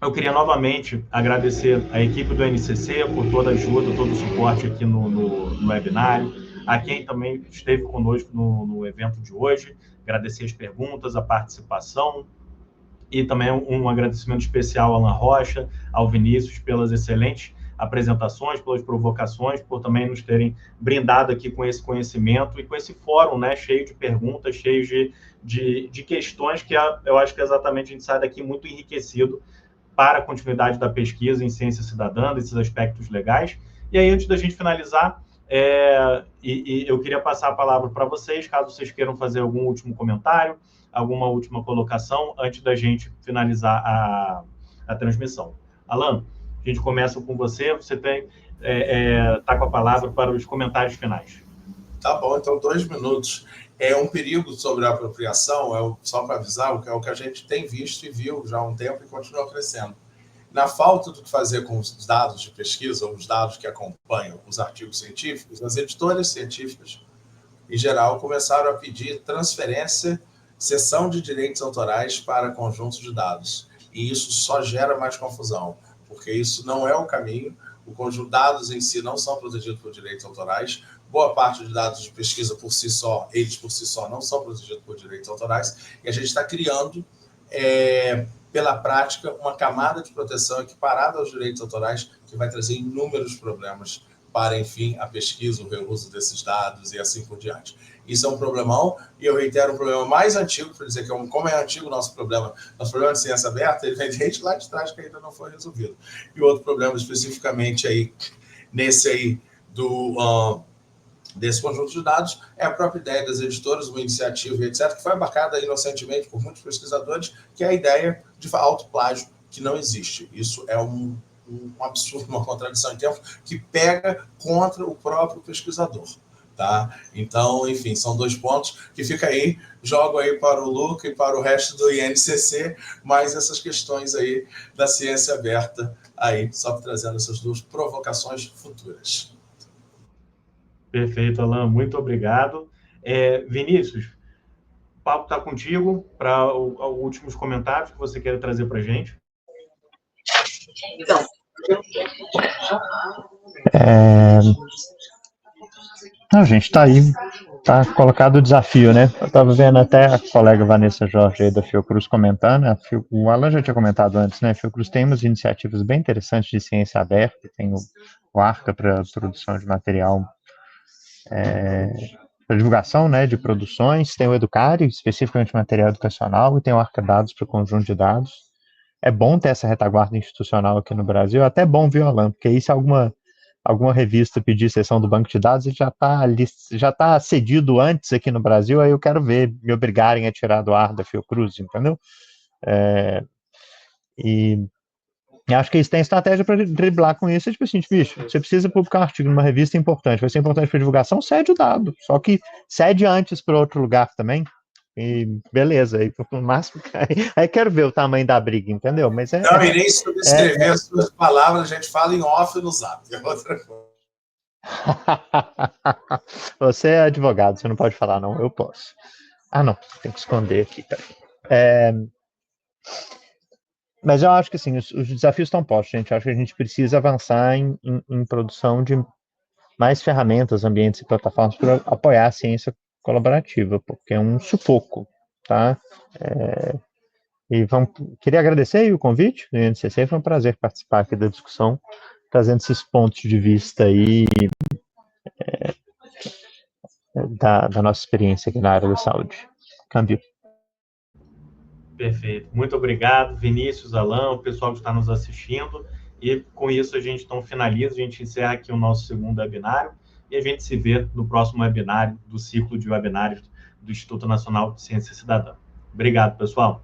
eu queria novamente agradecer a equipe do INCC por toda a ajuda, todo o suporte aqui no webinário, a quem também esteve conosco no evento de hoje, agradecer as perguntas, a participação, e também um agradecimento especial ao Alan Rocha, ao Vinícius, pelas excelentes apresentações, pelas provocações, por também nos terem brindado aqui com esse conhecimento e com esse fórum, né, cheio de perguntas, cheio de questões que eu acho que exatamente a gente sai daqui muito enriquecido para a continuidade da pesquisa em ciência cidadã, desses aspectos legais. E aí, antes da gente finalizar, eu queria passar a palavra para vocês, caso vocês queiram fazer algum último comentário, alguma última colocação, antes da gente finalizar a transmissão. Alan, a gente começa com você, você está com a palavra para os comentários finais. Tá bom, então 2 minutos. É um perigo sobre a apropriação, só para avisar, é o que a gente tem visto e viu já há um tempo e continua crescendo. Na falta do que fazer com os dados de pesquisa, ou os dados que acompanham os artigos científicos, as editoras científicas, em geral, começaram a pedir transferência, cessão de direitos autorais para conjuntos de dados. E isso só gera mais confusão, porque isso não é o caminho. O conjunto de dados em si não são protegidos por direitos autorais. boa parte dos dados de pesquisa por si só, eles por si só não são protegidos por direitos autorais, e a gente está criando, pela prática, uma camada de proteção equiparada aos direitos autorais que vai trazer inúmeros problemas para, enfim, a pesquisa, o reuso desses dados e assim por diante. Isso é um problemão, e eu reitero, um problema mais antigo, para dizer que como é antigo o nosso problema de ciência aberta, ele vem desde lá de trás, que ainda não foi resolvido. E outro problema especificamente aí, nesse aí, desse conjunto de dados, é a própria ideia das editoras, uma iniciativa, etc., que foi abarcada inocentemente por muitos pesquisadores, que é a ideia de autoplágio, que não existe. Isso é um absurdo, uma contradição em termos, que pega contra o próprio pesquisador. Tá? Então, enfim, são 2 pontos que fica aí, jogo aí para o Luca e para o resto do INCC, mais essas questões aí da ciência aberta, aí, só trazendo essas 2 provocações futuras. Perfeito, Alan, muito obrigado. Vinícius, o papo está contigo para os últimos comentários que você quer trazer para a gente. Não, gente, tá aí, tá colocado o desafio, né? Eu estava vendo até a colega Vanessa Jorge aí da Fiocruz comentando, o Alan já tinha comentado antes, né? A Fiocruz tem umas iniciativas bem interessantes de ciência aberta, tem o ARCA para produção de material para divulgação, né, de produções, tem o Educare, especificamente material educacional, e tem o Arcadados para o conjunto de dados. É bom ter essa retaguarda institucional aqui no Brasil, é até bom, viu, Alan, porque aí se alguma revista pedir sessão do banco de dados, ele já tá cedido antes aqui no Brasil, aí eu quero ver, me obrigarem a tirar do ar da Fiocruz, entendeu? E acho que eles têm estratégia para driblar com isso. É tipo assim, bicho, você precisa publicar um artigo numa revista importante, vai ser importante para divulgação, cede o dado. Só que cede antes para outro lugar também. E beleza, aí no máximo. Aí quero ver o tamanho da briga, entendeu? Mas não irei subscrever as suas palavras, a gente fala em off no Zap. É outra coisa. Você é advogado, você não pode falar, não. Eu posso. Ah, não, tem que esconder aqui. Tá? Mas eu acho que assim, os desafios estão postos, gente. Eu acho que a gente precisa avançar em produção de mais ferramentas, ambientes e plataformas para apoiar a ciência colaborativa, porque é um sufoco, tá? Queria agradecer aí o convite do INCC, foi um prazer participar aqui da discussão, trazendo esses pontos de vista aí da nossa experiência aqui na área da saúde. Câmbio. Perfeito. Muito obrigado, Vinícius, Alan, o pessoal que está nos assistindo. E com isso a gente então finaliza, a gente encerra aqui o nosso segundo webinário e a gente se vê no próximo webinário do ciclo de webinários do Instituto Nacional de Ciência Cidadã. Obrigado, pessoal.